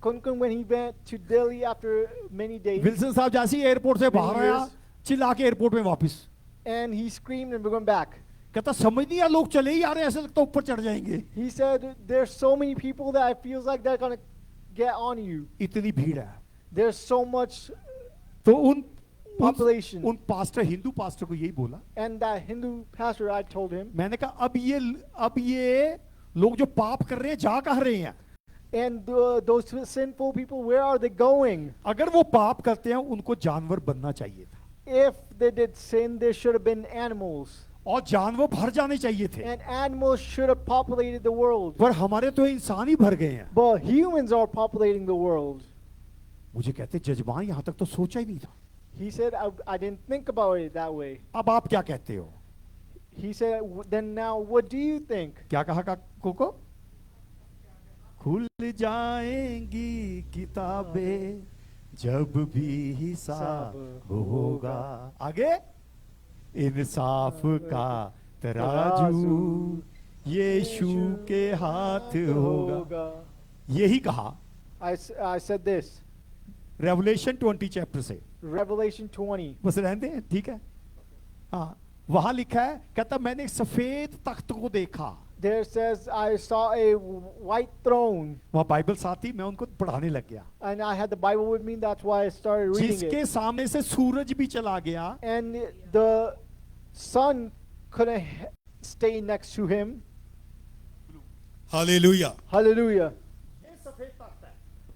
Kun when he went to Delhi after many days, Wilson साहब जैसे ही एयरपोर्ट से बाहर Many आया, years. चिल्ला के एयरपोर्ट में वापस। and he screamed and we're going back. कहता समझ नहीं आ लोग चले ही आ रहे हैं, ऐसे लगता ऊपर चढ़ जाएंगे। He said, there's so many people that it feels like they're going to get on you. इतनी भीड़ है। There's so much तो उन population. उन पास्टर, हिंदू पास्टर को यही बोला, And that Hindu pastor, I told him, मैंने कहा अब ये लोग जो पाप कर रहे हैं जा कहाँ रहे हैं? and those sinful people, where are they going? अगर वो पाप करते हैं उनको जानवर बनना चाहिए था। If they did sin, they should have been animals. और जानवर भर जाने चाहिए थे, and animals should have populated the world. पर हमारे तो इंसान ही भर गए हैं। But humans are populating the world. मुझे कहते जजमान यहाँ तक तो सोचा ही नहीं था। He said, I didn't think about it that way. अब आप क्या कहते हो? He said, then now what do you think? क्या कहा कोको? खुल जाएंगी किताबें जब भी हिसाब होगा, आगे इंसाफ का तराजू यीशु के हाथ होगा। यही कहा I said this, revelation 20 chapter से। Revelation 20. बस रहते हैं, ठीक है। हाँ, वहां लिखा है, कहता मैंने एक सफेद तख्त को देखा। There says, I saw a white throne. वहां बाइबल साथ ही मैं उनको पढ़ाने लग गया। And I had the Bible with me, that's why I started reading जिसके it. सामने से सूरज भी चला गया, And the sun couldn't stay next to him. Hallelujah. Hallelujah. ये सफेद तख्त है,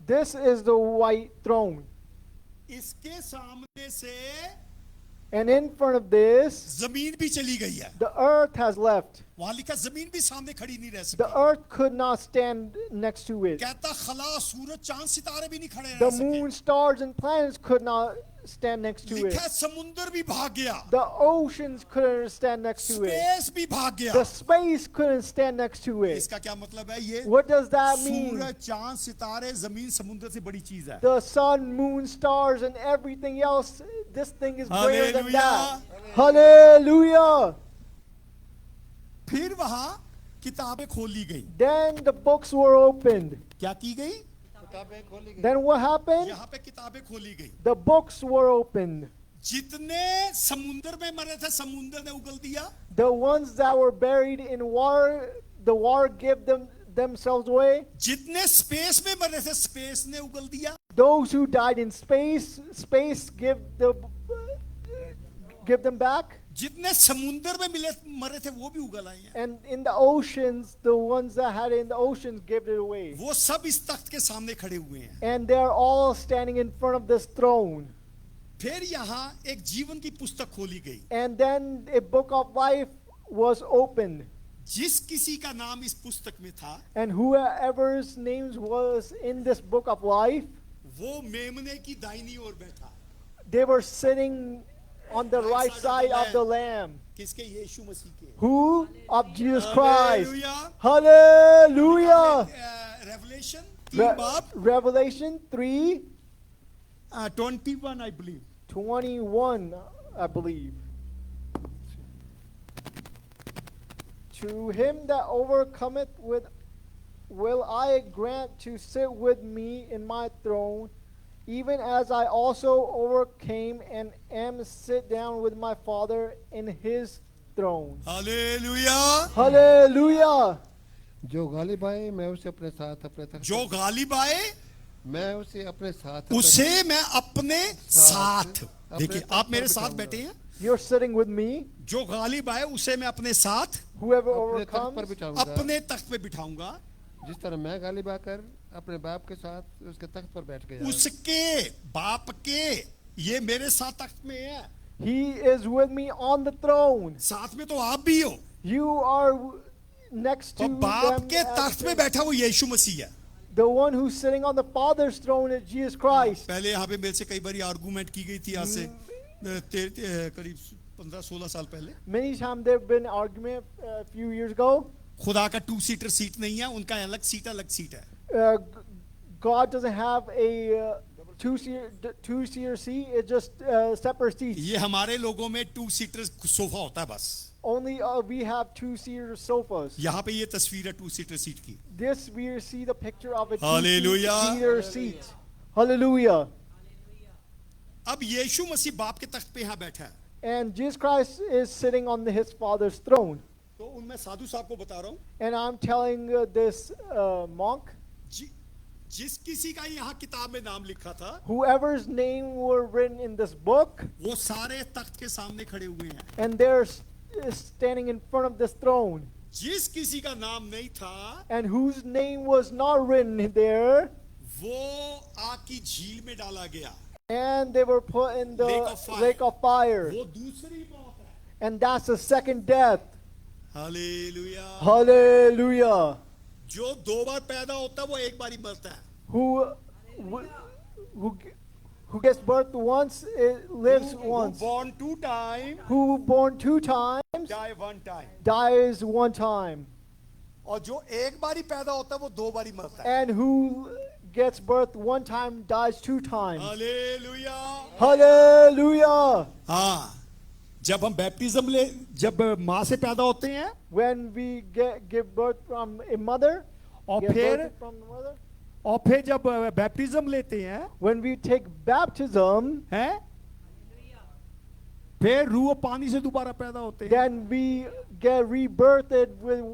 This is the white throne. इसके सामने से And in front of this, जमीन भी चली गई है। the earth has left. वहां लिखा जमीन भी सामने खड़ी नहीं रह The सकती। earth could not stand next to it. कहता खला सूरज चांद सितारे भी नहीं खड़े रह The सके। moon, stars, and planets could not stand next to it. लिखा समुंदर भी भाग गया, The oceans couldn't stand next to it. Space भी भाग गया। The space couldn't stand next to it. इसका क्या मतलब है? ये What does that mean? सूरज चांद सितारे जमीन समुद्र से बड़ी चीज है। The sun, moon, stars, and everything else, this thing is greater than that. Hallelujah. Hallelujah. फिर वहां किताबें खोली गई। Then the books were opened. क्या की गई? किताबें खोली गई। Then what happened? यहाँ पे किताबें खोली गई। The books were opened. जितने समुद्र में मरे थे समुद्र ने उगल दिया, The ones that were buried in water, the water gave themselves away. जितने स्पेस में मरे थे स्पेस ने उगल दिया, Those who died in space, space give them back. जितने समुद्र में मिले मरे थे वो भी उगल आए हैं। And in the oceans, the ones that had it in the oceans gave it away. वो सब इस तख्त के सामने खड़े हुए हैं। And they're all standing in front of this throne. फिर यहाँ एक जीवन की पुस्तक खोली गई। And then a book of life was opened. जिस किसी का नाम इस पुस्तक में था, And whoever's names was in this book of life, वो मेमने की दाहिनी ओर बैठा। they were sitting on the right side of the Lamb. किसके? यीशु मसीह के। Who? Of Jesus Christ. Hallelujah. Hallelujah. Revelation Re- 3 बाब Revelation 3, 21 I believe। 21, I believe. To him that overcometh will I grant to sit with me in my throne, even as I also overcame and am sit down with my Father in his throne. Hallelujah. Hallelujah. जो गालिब आए मैं उसे अपने साथ अपने तख्त जो गालिब आए मैं उसे अपने साथ उसे मैं अपने साथ, अपने देखिए तख्त आप पर मेरे साथ बिठाऊंगा। बैठे हैं। You're sitting with me. जो गालिब आए उसे मैं अपने साथ Whoever अपने तख्त पर overcomes, बिठाऊंगा। अपने तख्त पे बिठाऊंगा। जिस तरह मैं गालिब आकर अपने बाप के साथ उसके तख्त पर बैठ गया। उसके बाप के, ये मेरे साथ तख्त में है, he is with me on the throne. साथ में तो आप भी हो। You are next तो to बाप them के as तख्त पे बैठा वो यीशु मसीह है। the one who's sitting on the Father's throne is Jesus Christ. पहले यहाँ पे मेरे से कई बार आर्गुमेंट की गई थी, आज से करीब 15-16 साल पहले। Many times there have been argument a few years ago. खुदा का 2 सीटर सीट नहीं है, उनका अलग सीट है। God doesn't have a two-seater seat. It's just separate seats. ये हमारे लोगों में 2 सीटर सोफा होता है बस। Only we have two-seater sofas. यहाँ पे ये तस्वीर है 2 सीटर सीट की। This we see the picture of a Hallelujah. two-seater seat. Hallelujah. अब यीशु मसीह बाप के तख्त पे यहाँ बैठा है। And Jesus Christ is sitting on his Father's throne. तो उनमें साधु साहब को बता रहा हूँ, And I'm telling this monk, जिस किसी का यहाँ किताब में नाम लिखा था, whoever's name were written in this book, वो सारे तख्त के सामने खड़े हुए हैं। and they're standing in front of this throne. जिस किसी का नाम नहीं था, And whose name was not written there, वो आग की झील में डाला गया। and they were put in the Lake of fire. lake of fire. वो दूसरी मौत है। And that's the second death. Hallelujah. Hallelujah. जो 2 बार पैदा होता है वो एक बार ही मरता है। Who gets birth once, it lives once. born 2 times, Who born 2 times, die 1 time। dies 1 time. और जो एक बार ही पैदा होता है वो 2 बार ही मरता है। And who gets birth 1 time, dies 2 times. Hallelujah. Hallelujah. हाँ, जब हम जब माँ से पैदा होते हैं When we give birth from a mother, और get फिर birth from the mother. जब बैप्टिज्म लेते हैं When we take baptism, हैं, फिर रूह और पानी से दोबारा पैदा होते हैं। then we get rebirthed with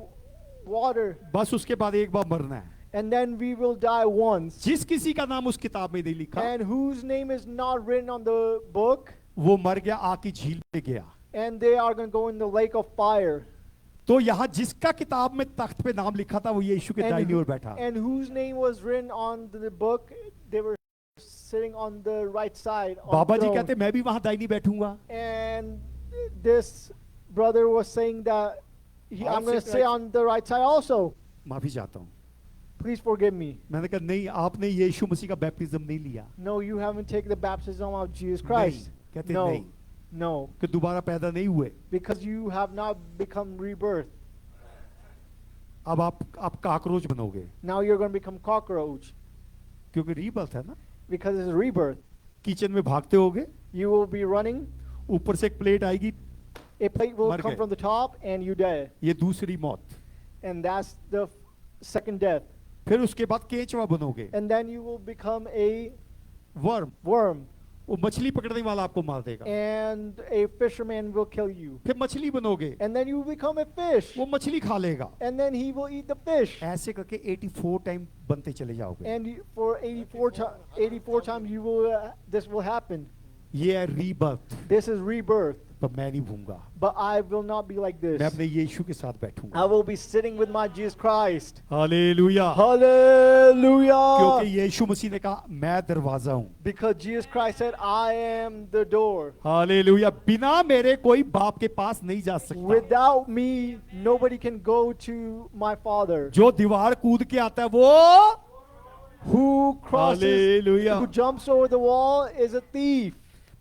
water, बस उसके बाद एक बार मरना है। and then we will die once. जिस किसी का नाम उस किताब में नहीं लिखा And whose name is not written on the book, वो मर गया, आग की झील में गया। and they are going to go in the lake of fire. तो यहाँ जिसका किताब में तख्त पे नाम लिखा था वो यीशु के दाहिनी ओर बैठा। And whose name was written on the book, they were sitting on the right side. On Baba the ji throne. कहते मैं भी वहां दाहिनी बैठूंगा। And this brother was saying that I'll I'm going to sit sit right- on the right side also. माफी चाहता हूँ। Please forgive me. मैंने कहा नहीं, आपने यीशु मसीह का बैप्टिज्म नहीं लिया। No, you haven't taken the baptism of Jesus Christ. नहीं, कहते No, नहीं, no, कि दोबारा पैदा नहीं हुए। because you have not become rebirth. अब आप काकरोच बनोगे, Now you're going to become cockroach क्योंकि रीबर्थ है ना। because it's rebirth. किचन में भागते होगे, You will be running. ऊपर से एक प्लेट आएगी, A plate will मर come गए। from the top, and you die. ये दूसरी मौत। And that's the second death. फिर उसके बाद केंचुआ बनोगे, And then you will become a worm. worm, वो मछली पकड़ने वाला आपको मार देगा। and a fisherman will kill you. फिर मछली बनोगे, And then you will become a fish, वो मछली खा लेगा। and then he will eat the fish. ऐसे करके 84 टाइम बनते चले जाओगे। And for 84 times you will this will happen. ये है रीबर्थ। This is rebirth. पर मैं नहीं भूंगा, But I will not be like मैं this. अपने यीशु के साथ बैठूंगा। I will be sitting with my Jesus Christ. Hallelujah. Hallelujah. क्योंकि यीशु मसीह ने कहा मैं दरवाजा हूँ। Because Jesus Christ said, I am the door. Hallelujah. बिना मेरे कोई बाप के पास नहीं जा सकता। Without me, nobody can go to my Father. जो दीवार कूद के आता है वो Who crosses, Hallelujah. who jumps over the wall is a thief.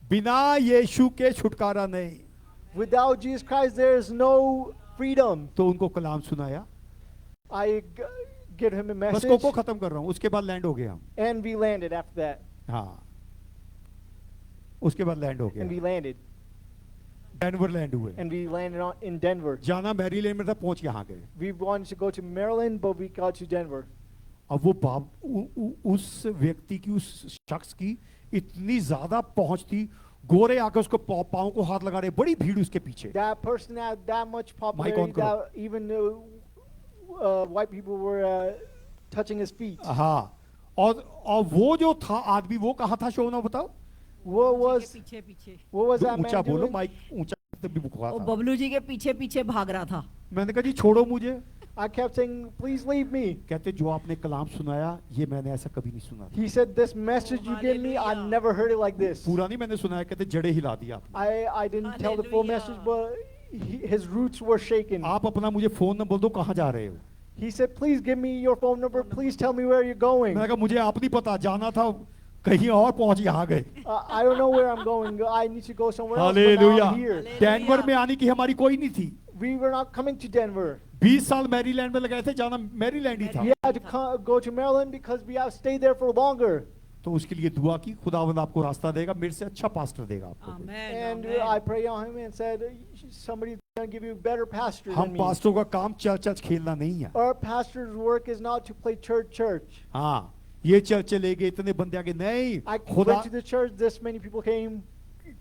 बिना यीशु के छुटकारा नहीं। Without Jesus Christ, there is no freedom. तो उनको कलाम सुनाया, I give him a बस message, को खत्म कर रहा हूँ, उसके बाद लैंड हो गए हम। and we landed after that. हाँ, उसके बाद लैंड हो And we गया, landed. डेनवर लैंड हुए। And we landed in Denver. जाना मैरीलैंड में था, पहुंच यहाँ गए। We wanted to go to Maryland, but we got to Denver. अब वो उस व्यक्ति की, उस शख्स की इतनी ज्यादा पहुंच थी, गोरे आकर उसको पाँव को हाथ लगा रहे, बड़ी भीड़ उसके पीछे। That person had that much on popularity करो। that even white people were touching his feet. हाँ, और वो जो था आदमी, वो कहाँ था शोभना बताओ? What was पीछे पीछे that ऊंचा man बोलो, doing? माइक ऊंचा तभी बुखवा वो था। बबलू जी के पीछे पीछे भाग रहा था। मैंने कहा जी छोड़ो मुझे। I kept saying, please leave me. कहते जो आपने कलाम सुनाया ये मैंने ऐसा कभी नहीं सुना। He said, this message you gave me, I Hallelujah. never heard it like this. पूरा नहीं मैंने सुनाया, कहते जड़े हिला दिया आपने। I didn't tell the full Hallelujah. message, but his roots were shaken. आप अपना मुझे फोन नंबर दो, कहाँ जा रहे हो? He said, please give me your phone number. Please tell me where you're going. मैंने कहा मुझे आप नहीं पता, जाना था कहीं और, पहुंच यहाँ गए। I don't know where I'm going. I need to go somewhere else. But now hallelujah. I'm here. Denver में आने की हमारी कोई नहीं थी। We were not coming to Denver. 20 साल मैरीलैंड में लगाए थे, जाना मैरीलैंड ही था। We had to go to Maryland because we have stayed there for longer. तो उसके लिए दुआ की, खुदावंद आपको रास्ता देगा, मेरे से अच्छा पास्टर देगा आपको। And I prayed on him and said, somebody's going to give you a better pastor हम than me. पास्टरों का काम चर्च खेलना नहीं है। Our pastor's work is not to play church. हाँ, ये चर्च चले गए, इतने बंदे आगे नहीं। I खुदा went to the church, this many people came.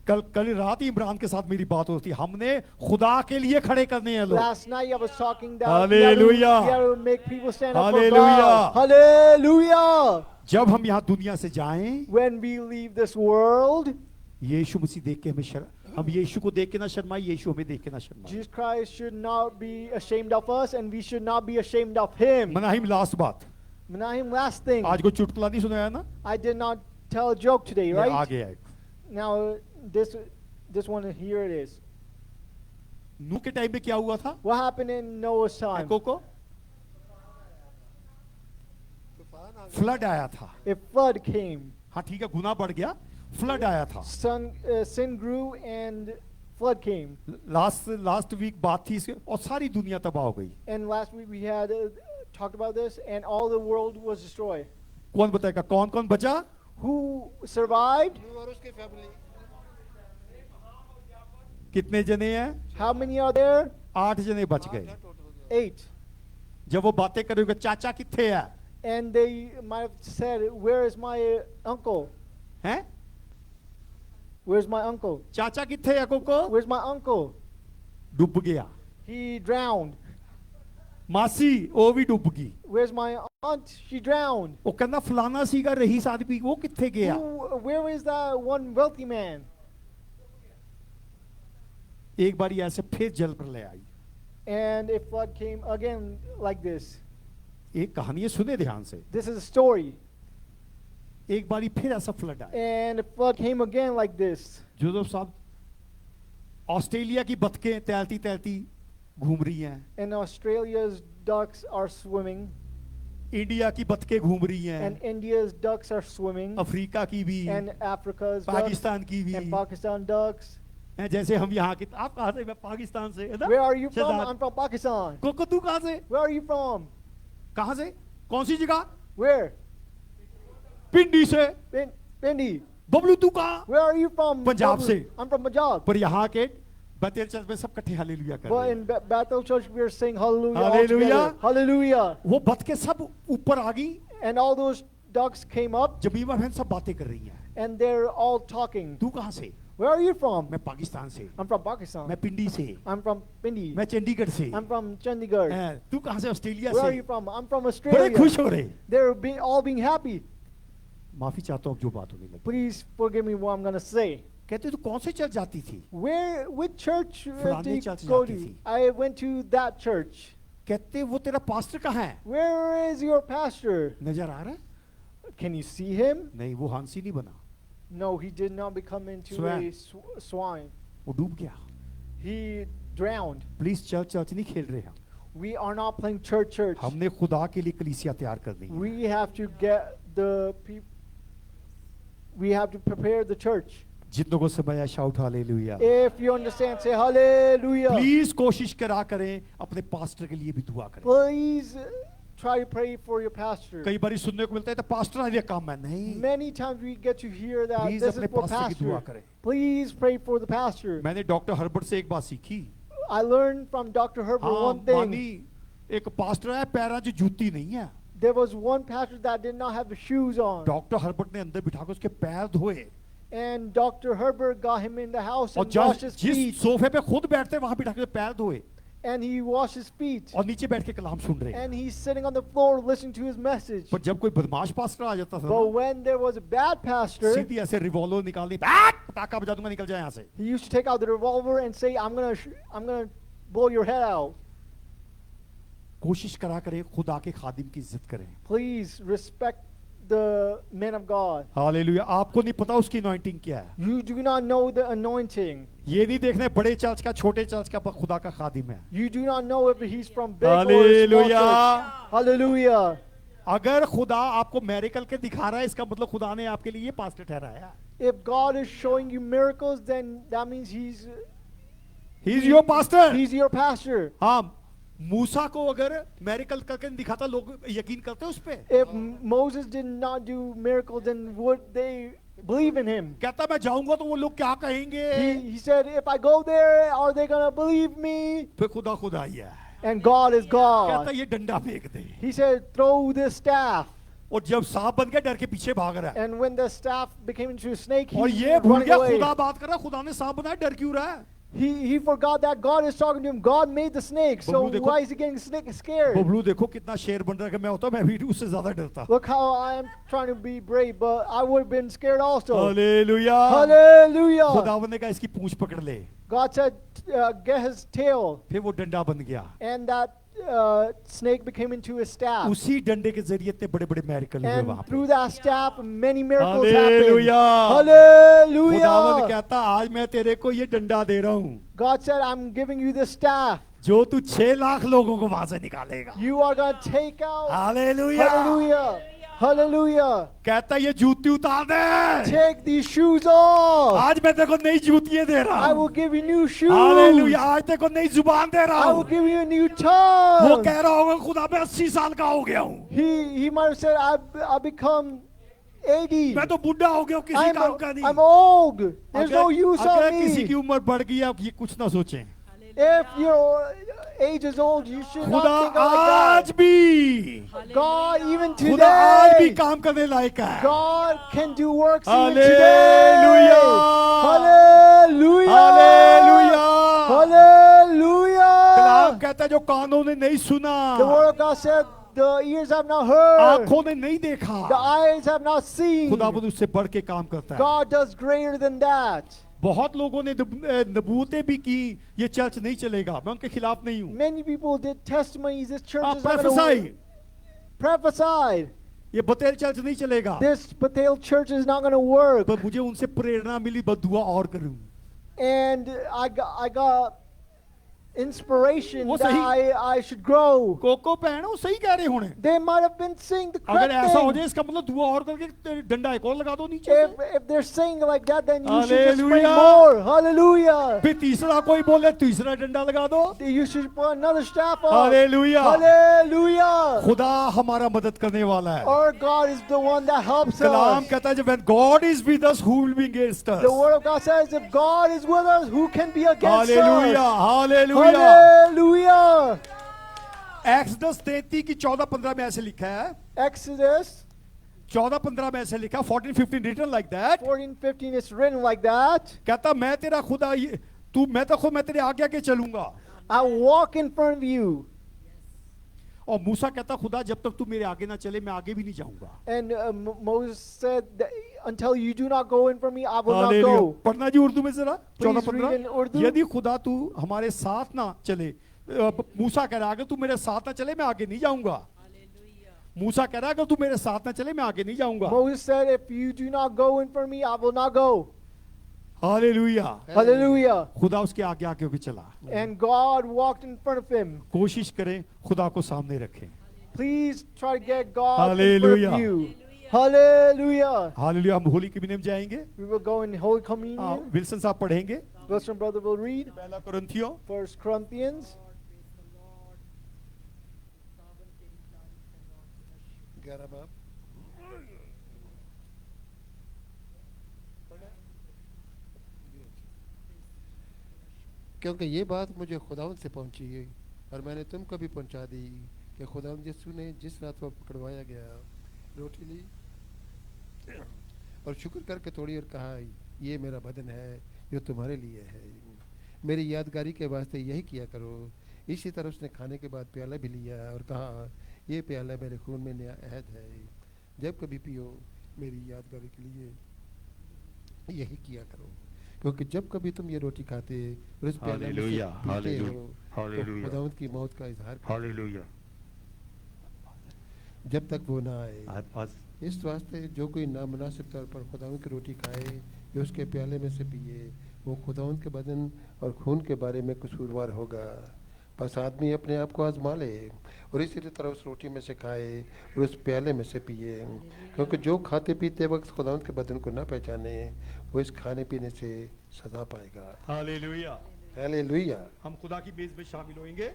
कल रात ही इमरान के साथ मेरी बात होती, हमने खुदा के लिए खड़े करने हैं लोग। Last night I was talking that Hallelujah. we have to make people stand up for Hallelujah. God. Hallelujah. जब हम यहाँ दुनिया से जाएं, When we leave this world, यीशु मसीह देख के हम यीशु को देख के ना शर्माए, यीशु हमें देख के ना शर्माए। Jesus Christ should not be ashamed of us and we should not be ashamed of him. Menahim last बात, Menahim, last thing. आज को चुटकुला नहीं सुनाया ना? I did not tell a joke today, ये right? आ गया एक। Now this one here it is. नूह के टाइम में क्या हुआ था? What happened in Noah's time? एको को तूफान आ गया फ्लड आया था. A flood came. हाँ ठीक है, गुनाह बढ़ गया, फ्लड आया था. Sin grew and flood came. Last week बात थी इसके, और सारी दुनिया तबाह हो गई. And last week we had talked about this, and all the world was destroyed. कौन बताएगा कौन कौन बचा? Who survived? नूह और उसकी फैमिली कितने जने हैं? How many are there? 8 जने बच गए. टोटल हो गया 8. जब वो बातें करोगे चाचा किथे है? And they might have said, "Where is my uncle? हैं? Where's my uncle? चाचा किथे है कोको? Where's my uncle? डूब गया. He drowned. मासी वो भी डूब गई. Where's my aunt? She drowned. वो कहना फलाना सी का रईस आदमी वो किथे गया? Where is that one wealthy man? एक बारी ऐसे फिर जल प्रलय आई. And a flood came again like this. एक कहानी है, सुने ध्यान से. This is a story. एक बारी फिर ऐसा फ्लड आया. And a flood came again like this. Joseph साहब, ऑस्ट्रेलिया की बतखें तैरती तैरती घूम रही हैं, And Australia's ducks are swimming. India की बतखें घूम रही हैं, And India's ducks are swimming. Africa की भी, And Africa's ducks. पाकिस्तान की भी. And Pakistan ducks. हैं, जैसे हम यहाँ के. आप कहाँ से? मैं पाकिस्तान से. है ना? Where are you from? Shahzad. I'm from Pakistan. कोको तू कहाँ से? Where are you from? कहाँ से? कौन सी जगह? Where? पिंडी से. Bindi. बबलू तू कहाँ? Where are you from? Punjab से. I'm from Punjab. पर यहाँ के बतेल चर्च में सब इकट्ठे हालेलुया कर But रहे in हैं. Bethel Church, we are saying hallelujah. all Hallelujah. together. Hallelujah. वो बतखें सब ऊपर आ गई. And all those ducks came up, जमीमा बहन सब बातें कर रही हैं. and they're all talking. तू कहाँ से? Where are you from? मैं पाकिस्तान से. I'm from Pakistan. मैं पिंडी से. I'm from Bindi. मैं चंडीगढ़ से. I'm from Chandigarh. हैं, तू कहाँ से? ऑस्ट्रेलिया Where are से. you from? I'm from बड़े Australia. खुश हो रहे. They're all being happy. माफी चाहता हूँ अब जो बात होने लगी. Please forgive me what I'm going to say. कहते तू कौन से चर्च जाती थी? Which church फलाने did you चर्च go जाती to? थी. I went to that church. कहते वो तेरा पास्टर कहाँ है? Where is your pastor? नजर आ रहा है? Can you see him? नहीं, वो हांसी नहीं बना, No, he did not become into Swan. a swine. वो डूब गया. He drowned. Please church church नहीं खेल रहे हम. We are not playing church. हमने खुदा के लिए कलीसिया तैयार करनी है. We have to get the people. We have to prepare the church. जितनों को समझ आया shout hallelujah. If you understand, say hallelujah. Please कोशिश करा करें अपने पास्टर के लिए भी दुआ करें. Please try to pray for your pastor. कई बार सुनने को मिलता है तो पास्टर आ काम है. नहीं, Many times we get to hear that please this is अपने for पास्टर की दुआ pastor. करें. Please pray for the pastor. मैंने डॉक्टर हर्बर्ट से एक बात सीखी. I learned from Dr. Herbert हाँ, one thing. मानी एक पास्टर है, पैरा जो जूती नहीं है. There was one pastor that did not have the shoes on. Doctor Herbert ने अंदर बिठा कर उसके पैर धोए, And Dr. Herbert got him in the house और and washed his जिस feet. सोफे पे खुद बैठते वहां बिठा के पैर धोए, And he washed his feet. और नीचे बैठ के कलाम सुन रहे हैं. And he's sitting on the floor listening to his message. पर जब कोई बदमाश पास्टर आ जाता था But ना, when there was a bad pastor, सीधी ऐसे रिवॉल्वर निकाल दी, पटाखा बजा दूंगा, निकल जाए यहाँ से. he used to take out the revolver and say, I'm gonna blow your head out. कोशिश करा करें खुदा के खादिम की इज्जत करें. Please respect the men of God. Hallelujah. आपको नहीं पता उसकी अनॉइंटिंग क्या है. You do not know the anointing. ये नहीं देखना है बड़े चर्च का छोटे चर्च का, पर खुदा का खादिम है. You do not know if he's from big or small hallelujah. church. Hallelujah. अगर खुदा आपको मेरिकल के दिखा रहा है, इसका मतलब खुदा ने आपके लिए ये पास्टर ठहराया. If God is showing you miracles, then that means he is your pastor. he's your pastor. हाँ, मूसा को अगर मेरिकल करके दिखाता, लोग यकीन करते हैं उस पे. If Moses did not do miracles, then would they believe in him? कहता मैं जाऊंगा तो वो लोग क्या कहेंगे. He said, if I go there, are they going to believe me? फिर खुदा खुदा ही है. And God is कहता God. ये डंडा फेंक दे. He said, throw this staff. और जब सांप बन के डर के पीछे भाग रहा है, And when the staff became into a snake, और he ये was भूल running गया away. खुदा बात कर रहा है, खुदा ने सांप बनाया, डर क्यों रहा है. He forgot that God is talking to him. God made the snake, so Bablu देखो- why is he getting scared? Bablu देखो कितना शेर बन रहा है. कि मैं होता मैं भी उससे ज्यादा डरता. Look how I am trying to be brave, but I would have been scared also. Hallelujah. Hallelujah. खुदावंद ने कहा इसकी पूंछ पकड़ ले. God said, get his tail. फिर वो डंडा बन गया. And that snake became into a staff. उसी डंडे के जरिए इतने बड़े बड़े मैरिकल हुए And वहां पे। through that staff, many miracles happened. Hallelujah. खुदावंद Hallelujah. कहता आज मैं तेरे को ये डंडा दे रहा हूँ God said, I'm giving you this staff. जो तू 6 लाख लोगों को वहां से निकालेगा। You are going to take out. Hallelujah. Hallelujah. Hallelujah. कहता ये जूती उतार दे, Take these shoes off. आज मैं तेरे को नई जूतियां दे रहा I हूँ। will give you new shoes. Hallelujah. आज तेरे को नई जुबान दे रहा I will हूँ। give you a new वो tongue. कह रहा होगा खुदा मैं 80 साल का हो गया हूँ, He might have said, I become 80. मैं तो बुढ़ा हो गया हूँ, किसी काम का नहीं। I'm old. There's no use अगर on किसी की me. उम्र बढ़ गई है ये कुछ ना सोचें, If your age is old, you should खुदा not think आज like भी, that. God, even खुदा आज भी today, काम करने लायक है। God can do works even hallelujah. today. Hallelujah. Hallelujah. Kalam Hallelujah. कहता है जो कानों ने नहीं सुना, The word of God said, the ears have not heard, आंखों ने नहीं देखा, the eyes have not seen. खुदावंद उससे बढ़ के काम करता है। God does greater than that. बहुत लोगों ने नबूवतें भी की, ये चर्च नहीं चलेगा, मैं उनके खिलाफ नहीं हूँ। Many people did testimonies. This church आप is not going prophesy, to prophesied. ये बतेल चर्च नहीं चलेगा, This Bethel church is not going to work. पर मुझे उनसे प्रेरणा मिली बस दुआ और करूं। And I got inspiration वो that सही- I should grow. कोको पहनो सही कह रहे होने, They might have been saying the अगर correct ऐसा हो thing. जाए इसका मतलब दुआ और करके डंडा एक और लगा दो नीचे से। If they're saying like that, then you should just pray Hallelujah. more. Hallelujah. फिर तीसरा कोई बोले तीसरा डंडा लगा दो। You should put another staff on. Hallelujah. Hallelujah. खुदा हमारा मदद करने वाला है। Our God is the one that helps Kalam us. कहता है जब when God is with us, who will be against us? The word of God says, if God is with us, who can be against hallelujah, us? Hallelujah. Hallelujah. Exodus 33 की 14-15 में ऐसे लिखा है, Exodus 14-15 में ऐसे लिखा, 14-15 written like that, 14:15 is written like that. कहता मैं तेरा खुदा मैं तेरे आगे आगे चलूंगा। I walk in front of you. और मूसा कहता खुदा जब तक तू मेरे आगे ना चले मैं आगे भी नहीं जाऊंगा। And Moses said, that until you do not go in front of me, I will not hallelujah. go. पढ़ना जी उर्दू में जरा Please 14-15। read in Urdu. यदि खुदा तू हमारे साथ ना चले, मूसा कह रहा है अगर तू मेरे साथ ना चले मैं आगे नहीं जाऊंगा। मूसा कह रहा है अगर तू मेरे साथ ना चले मैं आगे नहीं जाऊंगा। Moses said, if you do not go in front of me, I will not go. Hallelujah. Hallelujah. खुदा उसके आगे आगे होके चला। And God walked in front of him. कोशिश करें खुदा को सामने रखें। Please try to get God in front Hallelujah. of you. Hallelujah. Hallelujah. हम होली की में जाएंगे। We will go in Holy Communion. Wilson साहब पढ़ेंगे Wilson brother will read पहला कुरिन्थियों 1 Corinthians 11 बाब। क्योंकि ये बात मुझे खुदावंद से पहुंची है और मैंने तुमको भी पहुंचा दी कि खुदावंद यीशु ने जिस रात को पकड़वाया गया रोटी ली और शुक्र करके तोड़ी और कहा ये मेरा बदन है जो तुम्हारे लिए है, मेरी यादगारी के वास्ते यही किया करो। इसी तरह उसने खाने के बाद प्याला भी लिया और कहा ये प्याला मेरे खून में नया अहद है, जब कभी पियो मेरी यादगारी के लिए यही किया करो। क्योंकि जब कभी तुम ये रोटी खाते और इस प्याले में से हालेलुया, पीते हालेलुया, हो हालेलुया। तो खुदावंद की मौत का इजहार करते हो, हालेलुया। जब तक वो ना आए। इस वास्ते जो कोई नामुनासिब तौर पर खुदावंद की रोटी खाए या उसके प्याले में से पिए वो खुदावंद के बदन और खून के बारे में कसूरवार होगा। बस आदमी अपने आप को आजमा ले और इसी तरह उस रोटी में से खाए और उस प्याले में से पिए, क्योंकि जो खाते पीते वक्त खुदावंद के बदन को ना पहचाने वो इस खाने पीने से सजा पाएगा। हालेलुया। हालेलुया। हम खुदा की मेज में शामिल होंगे।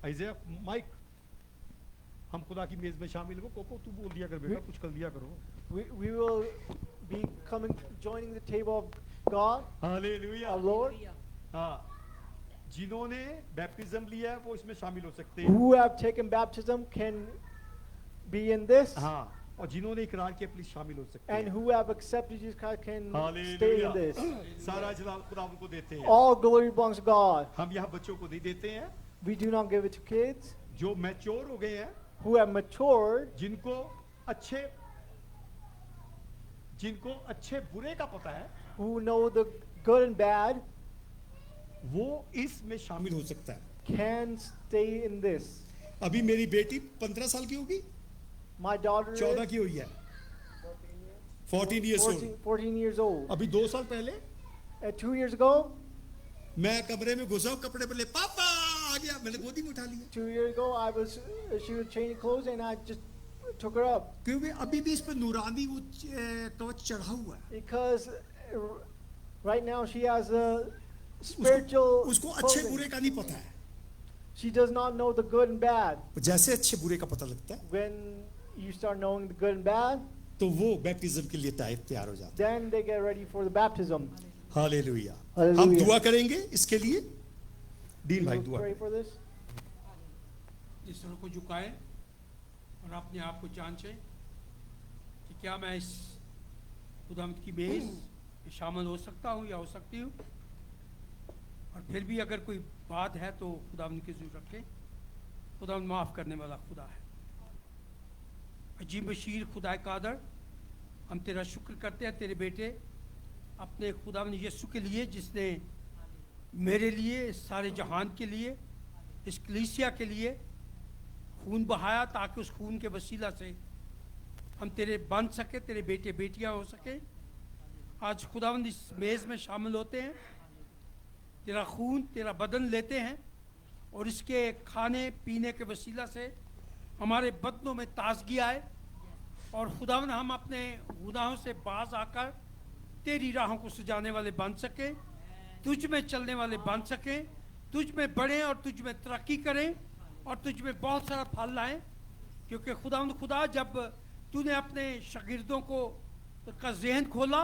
आइज़िया माइक, हम खुदा की मेज में शामिल हो। कोको तू बोल दिया कर बेटा, कुछ कर दिया करो। we will be joining the table of God, hallelujah. our Lord. हाँ, जिन्होंने बैप्टिज्म लिया है वो इसमें शामिल हो सकते हैं। Who have taken baptism can be in this, हाँ, और जिन्होंने इकरार किया प्लीज शामिल हो सकते and हैं। who have accepted Jesus Christ can stay hallelujah. in this. सारा जलाल खुदा को देते हैं। All glory belongs to God. हम यहाँ बच्चों को नहीं देते हैं। We do not give it to kids जो मैच्योर हो गए हैं, who have matured, जिनको अच्छे बुरे का पता है, who know the good and bad, वो इसमें शामिल हो सकता है। can stay in this. अभी मेरी बेटी 15 साल की होगी, My daughter is 14 की हुई है, 14 years old. 14 years old. अभी 2 साल पहले 2 years ago, मैं कमरे में घुसा, कपड़े पहले पापा आ गया, मैंने गोदी में उठा लिया, 2 years ago, she was changing clothes and I just took her up क्योंकि अभी भी इस पे नूरानी वो कवच चढ़ा हुआ है. because right now she has a spiritual उसको अच्छे clothing. बुरे का नहीं पता है. She does not know the good and bad. जैसे अच्छे बुरे का पता लगता है, When you start knowing the good and bad, तो वो बैप्टिज्म के लिए तैयार हो जाता है. then they get ready for the baptism. Hallelujah. Hallelujah. हम दुआ करेंगे इसके लिए. दीन भाई You दुआ pray करें. for this. इस तरह को झुकाएं और अपने आप को जांचें कि क्या मैं इस खुदावंद की मेज में शामिल हो सकता हूँ या हो सकती हूँ, और फिर भी अगर कोई बात है तो खुदावंद की जरूर रखें. खुदावंद माफ़ करने वाला खुदा है. अजीब बशीर खुदा कादर, हम तेरा शुक्र करते हैं तेरे बेटे अपने खुदावंद यीशु के लिए, जिसने मेरे लिए, सारे जहान के लिए, इस कलीसिया के लिए खून बहाया, ताकि उस खून के वसीला से हम तेरे बन सके, तेरे बेटे बेटियां हो सके. आज खुदावंद इस मेज़ में शामिल होते हैं, तेरा खून, तेरा बदन लेते हैं, और इसके खाने पीने के वसीला से हमारे बदनों में ताजगी आए, और खुदावंद हम अपने गुनाहों से बाज आकर तेरी राहों को सजाने वाले बन सके, तुझ में चलने वाले बन सकें, तुझ में बढ़ें और तुझ में तरक्की करें और तुझ में बहुत सारा फल लाएं. क्योंकि खुदावंद खुदा, जब तूने अपने शागिर्दों को का जहन खोला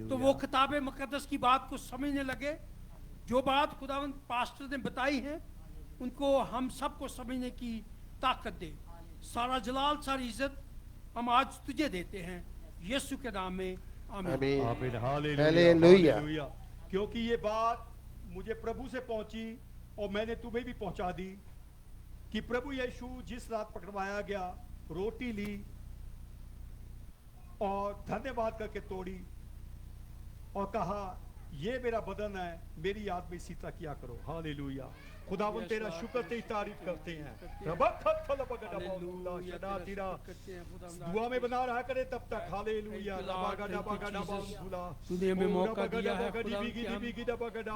तो वो किताब मुकद्दस की बात को समझने लगे. जो बात खुदावंद पास्टर ने बताई है उनको हम सबको समझने की ताकत दे. सारा जलाल, सारी इज्जत हम आज तुझे देते हैं, यीशु के नाम में आमीन. आमीन. हालेलुया. हालेलुया. हालेलुया. क्योंकि ये बात मुझे प्रभु से पहुंची और मैंने तुम्हें भी पहुंचा दी कि प्रभु यीशु जिस रात पकड़वाया गया, रोटी ली और धन्यवाद करके तोड़ी और कहा, ये मेरा बदन है, मेरी याद में इसी तरह किया करो. हालेलुया. खुदावंद तेरा शुक्र तेरी तारीफ करते हैं. दुआ में बना रहा करे तब तक. हालेलुया. तूने हमें मौका दिया है खुदावंद कि हम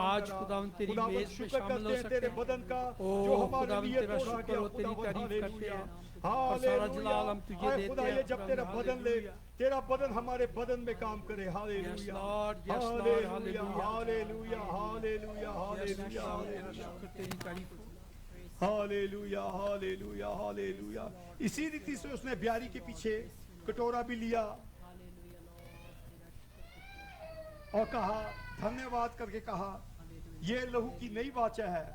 आज खुदावंद तेरी मेज में शामिल हो सकते तेरे बदन का हैं. जो ओ हमारे खुदावंद लिए तेरा तोड़ा शुक्र गया. और तेरी तारीफ करते हैं, और सारा हालेलुया. जलाल हम तुझे आए देते खुदा, हैं. ये जब तेरा बदन ले, हालेलुया. तेरा बदन हमारे बदन में काम करे. Yes, hallelujah. Lord. Yes, Lord. Hallelujah. हालेलुया. हालेलुया. हालेलुया. Yes, hallelujah. Lord. शुक्र तेरी तारीफ हो. हालेलुया. हालेलुया. हालेलुया. इसी रीति से उसने ब्यारी के पीछे कटोरा भी लिया और कहा, धन्यवाद करके कहा, ये लहू की नई वाचा है,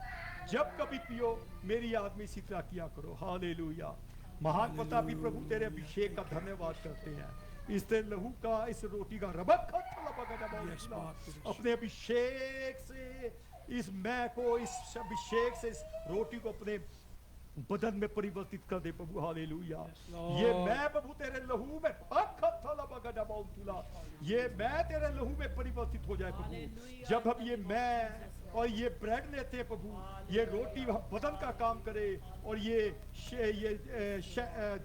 जब कभी पियो मेरी याद में इसी तरह किया करो. हालेलुया. महान पिता भी प्रभु तेरे अभिषेक का धन्यवाद करते हैं. इस तेरे लहू का, इस रोटी का अपने अभिषेक से, इस मैं को, इस अभिषेक से इस रोटी को अपने बदन में परिवर्तित कर दे प्रभु. हालेलुया. ये मैं प्रभु तेरे लहू में, ये मैं तेरे लहू में परिवर्तित हो जाए प्रभु. जब हम ये मैं और ये ब्रेड लेते हैं प्रभु, ये रोटी हम बदन का काम करे, और ये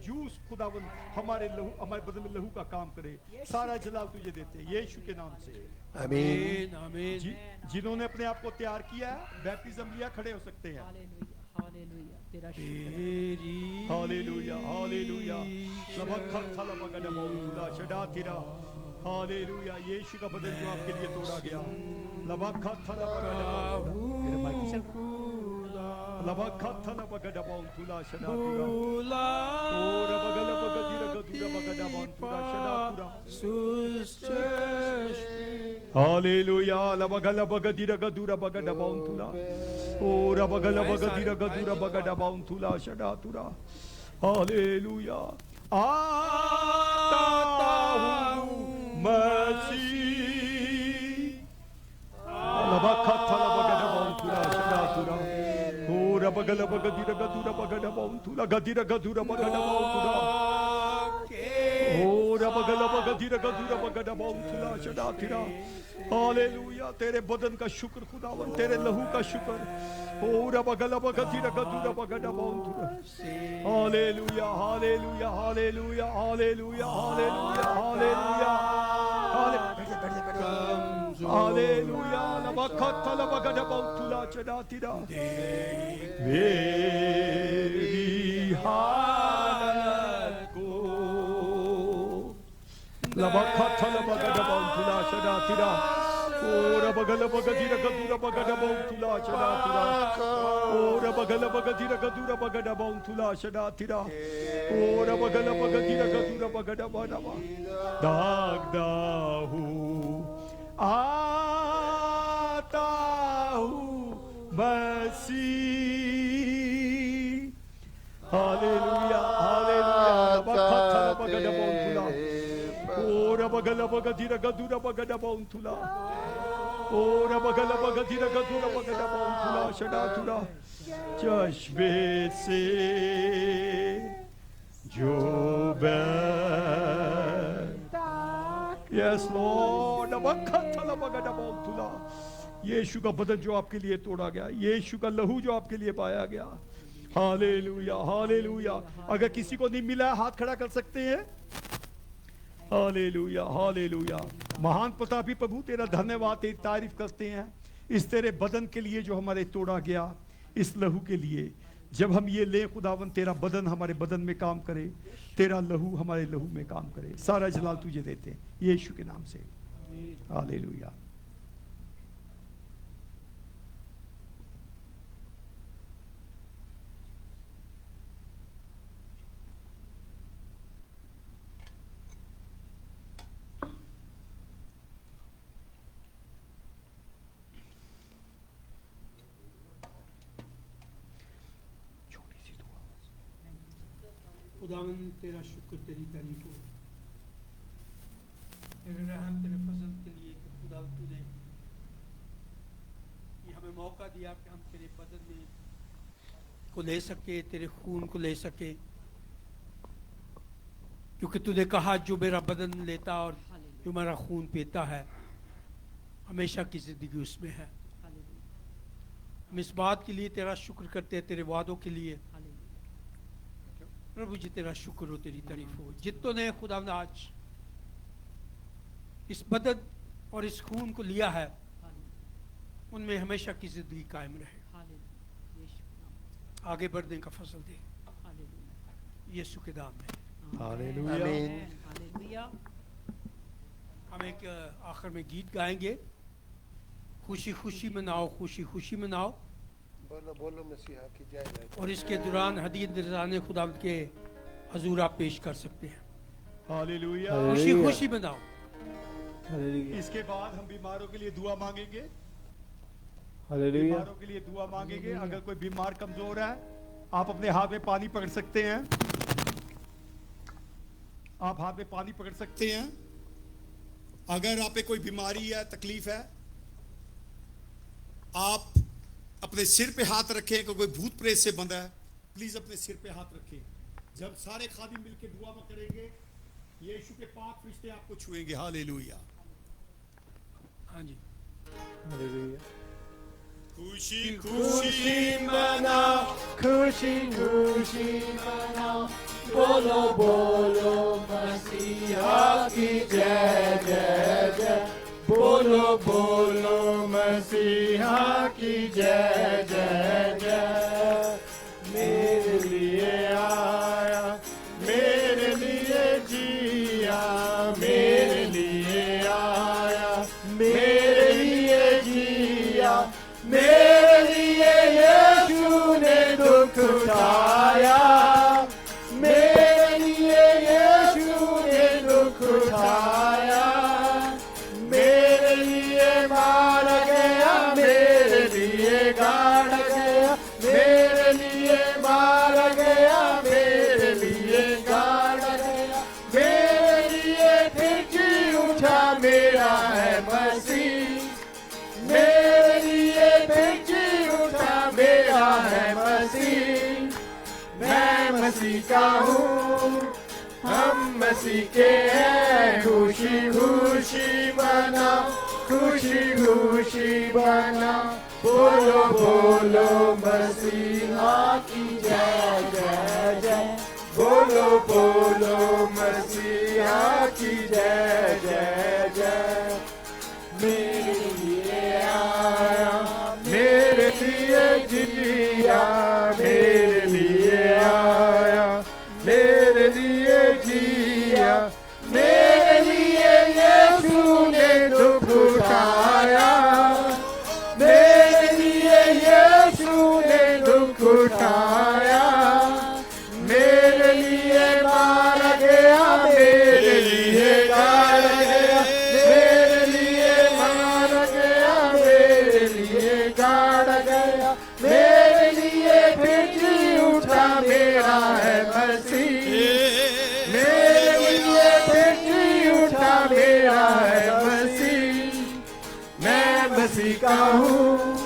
जूस खुदावन हमारे लहू, हमारे बदन में लहू का काम करे. सारा जलाल तुझे देते हैं यीशु के नाम से. आमीन. आमीन. जिन्होंने अपने आप को तैयार किया, बैप्टिज्म लिया, खड़े हो सकते हैं. हालेलुया. तेरा तेरी हालेलुया. हालेलुया. हालेलुया. यीशु का बदन जो आपके लिए तोड़ा गया. हालेलुया. लबगल बगदीरा गदूरा बगडा बाउंतुला. ओ रबगल बगदीरा गदूरा बगडा बाउंतुला शडातुरा. हालेलुया. आता हूँ मसीह. लबखत लबगडा बाउंतुला शडातुरा. ओ रबगल बगदीरा गदूरा बगडा बाउंतुला. गदीरा गदूरा बगडा बाउंतुला. ओ रबगल बगधीर गधुर बगड बौथुला शदातिरा। हालेलुया, तेरे बदन का शुक्र खुदावन, तेरे लहू का शुक्र। ओ रबगल बगधीर गधुर बगड बौथुला। हालेलुया हालेलुया हालेलुया हालेलुया हालेलुया हालेलुया हालेलुया। लबखतल बगड बौथुला शदातिरा। मेरी हालत को लबखतल बगड बौथुला शदातिरा। ओर बगल बगधीर गधुर बगड बौथुला शदातिरा। ओर बगल बगधीर गधुर बगड बौथुला शदातिरा। ओर बगल बगधीर गधुर बगड बडवा। दागदा हूँ आता हूँ मसीह। हालेलुया हालेलुया। लबखतल बगड बौथुला। ओर बगल बगधीर गधुर बगड बौथुला। ओर बगल बगधीर गधुर बगड बौथुला शदातुरा। चश्मे से जो यस लॉर्ड। लबखतल बगड बौथुला। यीशु का बदन जो आपके लिए तोड़ा गया, यीशु का लहू जो आपके लिए पाया गया। Hallelujah hallelujah. अगर किसी को नहीं मिला हाथ खड़ा कर सकते हैं। Hallelujah hallelujah. महान प्रतापी प्रभु तेरा धन्यवाद, तेरी तारीफ करते हैं इस तेरे बदन के लिए जो हमारे तोड़ा गया, इस लहू के लिए। जब हम ये ले खुदावन, तेरा बदन हमारे बदन में काम करे, तेरा लहू हमारे लहू में काम करे। सारा जलाल तुझे देते हैं यीशु के नाम से। हालेलुया। खुदावन तेरा शुक्र, तेरी तारीफ हो, तेरे रहम, तेरे फजल के लिए कि खुदा तूने ये हमें मौका दिया कि हम तेरे बदन में को ले सके, तेरे खून को ले सके। क्योंकि तूने कहा जो मेरा बदन लेता और जो मेरा खून पीता है हमेशा की जिंदगी उसमें है। हम इस बात के लिए तेरा शुक्र करते हैं, तेरे वादों के लिए। प्रभु जी तेरा शुक्र हो, तेरी तारीफ हो। जितनों ने खुदा आज इस बदन और इस खून को लिया है उनमें हमेशा की जिंदगी कायम रहे, आगे बढ़ने का फसल दे यीशु के नाम में। हालेलुया। हम एक आखिर में गीत गाएंगे, खुशी खुशी मनाओ, खुशी खुशी मनाओ। बोलो बोलो मसीहा की जय जय। और इसके दौरान हदीद निज़ाने खुदा के हजूर आप पेश कर सकते हैं। हालेलुया। खुशी खुशी मनाओ। इसके बाद हम बीमारों के लिए दुआ मांगेंगे। हालेलुया। बीमारों के लिए दुआ मांगेंगे। अगर कोई बीमार कमजोर है, आप अपने हाथ में पानी पकड़ सकते हैं। आप हाथ में पानी पकड़ सकते हैं। अगर आप पे कोई बीमारी है, तकलीफ है, आप अपने सिर पे हाथ रखें। कोई भूत प्रेत से बंधा है, प्लीज अपने सिर पे हाथ रखें। जब सारे खादिम मिलके दुआ करेंगे, यीशु के पाक फरिश्ते आपको छुएंगे। हालेलुया। हाँ जी। हालेलुया। खुशी खुशी मनाओ, खुशी खुशी मनाओ, बोलो बोलो मसीहा की जय जय जय। बोलो बोलो मसीहा की जय जय जय। मेरे लिए आया, मेरे लिए जिया, मेरे लिए आया, मेरे लिए जिया, मेरे लिए यीशु ने दुख उठाया, मेरे लिए यीशु ने दुख उठाया, मेरे लिए मारा गया, मेरे लिए गाड़ा गया, मेरे लिए मारा गया, मेरे लिए गाड़ा गया, मेरे लिए फिर जी उठा, मेरा है मसीह, मेरे लिए फिर जी उठा, मेरा है मसीह। मैं मसीह का हूँ, हम मसीह के हैं, खुशी खुशी मनाओ, खुशी खुशी मनाओ, बोलो बोलो मसीहा की जय जय जय, बोलो बोलो मसीहा की जय जय जय। मेरे लिए आया, मेरे लिए जिया, मेरे लिए आया, मेरे लिए जिया, मेरे लिए यीशु ने दुख उठाया, मेरे लिए यीशु ने दुख उठाया, मेरे लिए मारा गया, मेरे लिए गाड़ा गया, मेरे लिए मारा गया, मेरे लिए गाड़ा गया, मेरे लिए फिर जी उठा, मेरा है मसीह, मेरे लिए फिर जी उठा, मेरा है मसीह, मैं मसीह का हूँ,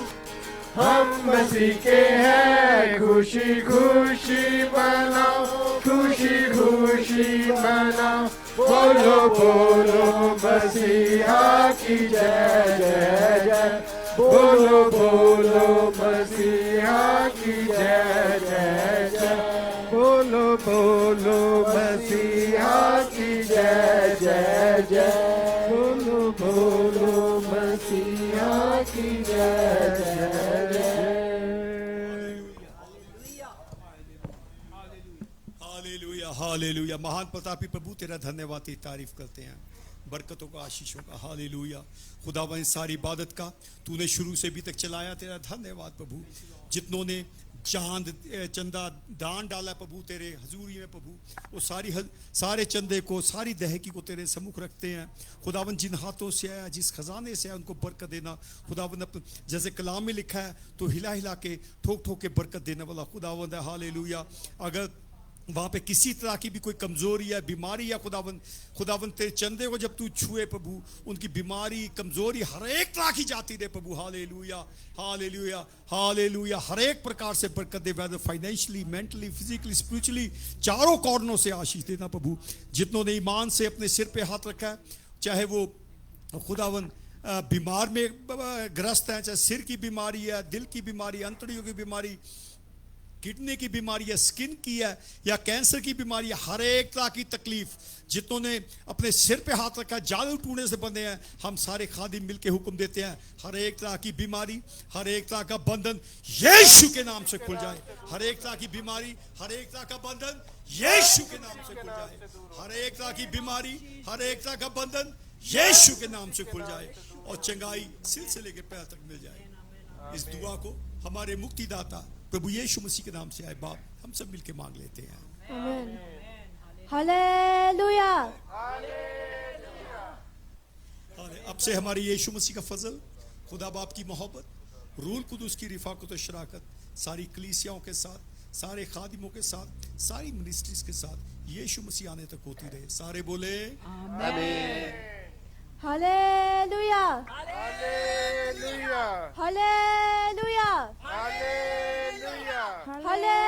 हम मसीह के हैं, खुशी खुशी मनाओ, खुशी खुशी मनाओ, बोलो बोलो मसीहा की जय जय जय, बोलो बोलो मसीहा की जय जय जय, बोलो बोलो मसीहा की जय जय जय, बोलो बोलो मसीहा की जय जय जय। Hallelujah hallelujah. महान प्रतापी प्रभु तेरा धन्यवाद तेरी तारीफ करते हैं, बरकतों का, आशीषों का। हालेलुया खुदावन, सारी इबादत का तूने शुरू से अभी तक चलाया, तेरा धन्यवाद प्रभु। जितनों ने चांद चंदा दान डाला प्रभु तेरे हजूरी में प्रभु, वो सारे चंदे को, सारी दहकी को तेरे सम्मुख रखते हैं खुदावन। जिन हाथों से आया, जिस खजाने से आया, उनको बरकत देना खुदावन। जैसे कलाम में लिखा है, तो हिला हिला के ठोक ठोक के बरकत देने वाला खुदावन है। हालेलुया। अगर वहाँ पे किसी तरह की भी कोई कमजोरी या बीमारी या खुदावन तेरे चंदे को जब तू छुए प्रभु, उनकी बीमारी कमजोरी हर एक तरह की जाती रहे प्रभु। हालेलुया हालेलुया हालेलुया। हर एक प्रकार से बरकत दे, whether financially, mentally, physically, spiritually, चारों कॉर्नरों से आशीष देना प्रभु। जितनों ने ईमान से अपने सिर पे हाथ रखा है, चाहे वो खुदावन बीमार में ग्रस्त है, चाहे सिर की बीमारी है, दिल की बीमारी, अंतड़ियों की बीमारी, किडनी की बीमारी है, स्किन की है, या कैंसर की बीमारी है, हर एक तरह की तकलीफ जितनों ने अपने सिर पे हाथ रखा, जादू टूने से बंधे हैं, हम सारे खादिम मिलके हुक्म देते हैं, हर एक तरह की बीमारी, हर एक तरह का बंधन यीशु के नाम से खुल जाए। हर एक तरह की बीमारी, हर एक तरह का बंधन यीशु के नाम से खुल जाए। हर एक तरह की बीमारी, हर एक तरह का बंधन यीशु के नाम से खुल जाए, और चंगाई सिलसिले के पैर तक मिल जाए। इस दुआ को हमारे मुक्तिदाता प्रभु यीशु मसीह के नाम से आए बाप, हम सब मिलके मांग लेते हैं। आमीन। हालेलुया। अब से हमारे यीशु मसीह का फजल, खुदा बाप की मोहब्बत, रूल कुदुस की रिफाकत और शराकत सारी कलीसियाओं के साथ, सारे खादिमों के साथ, सारी मिनिस्ट्रीज के साथ यीशु मसीह आने तक होती रहे। सारे बोले आमीन। हालेलुया। हालेलुया। हालेलुया। हालेलुया। हाले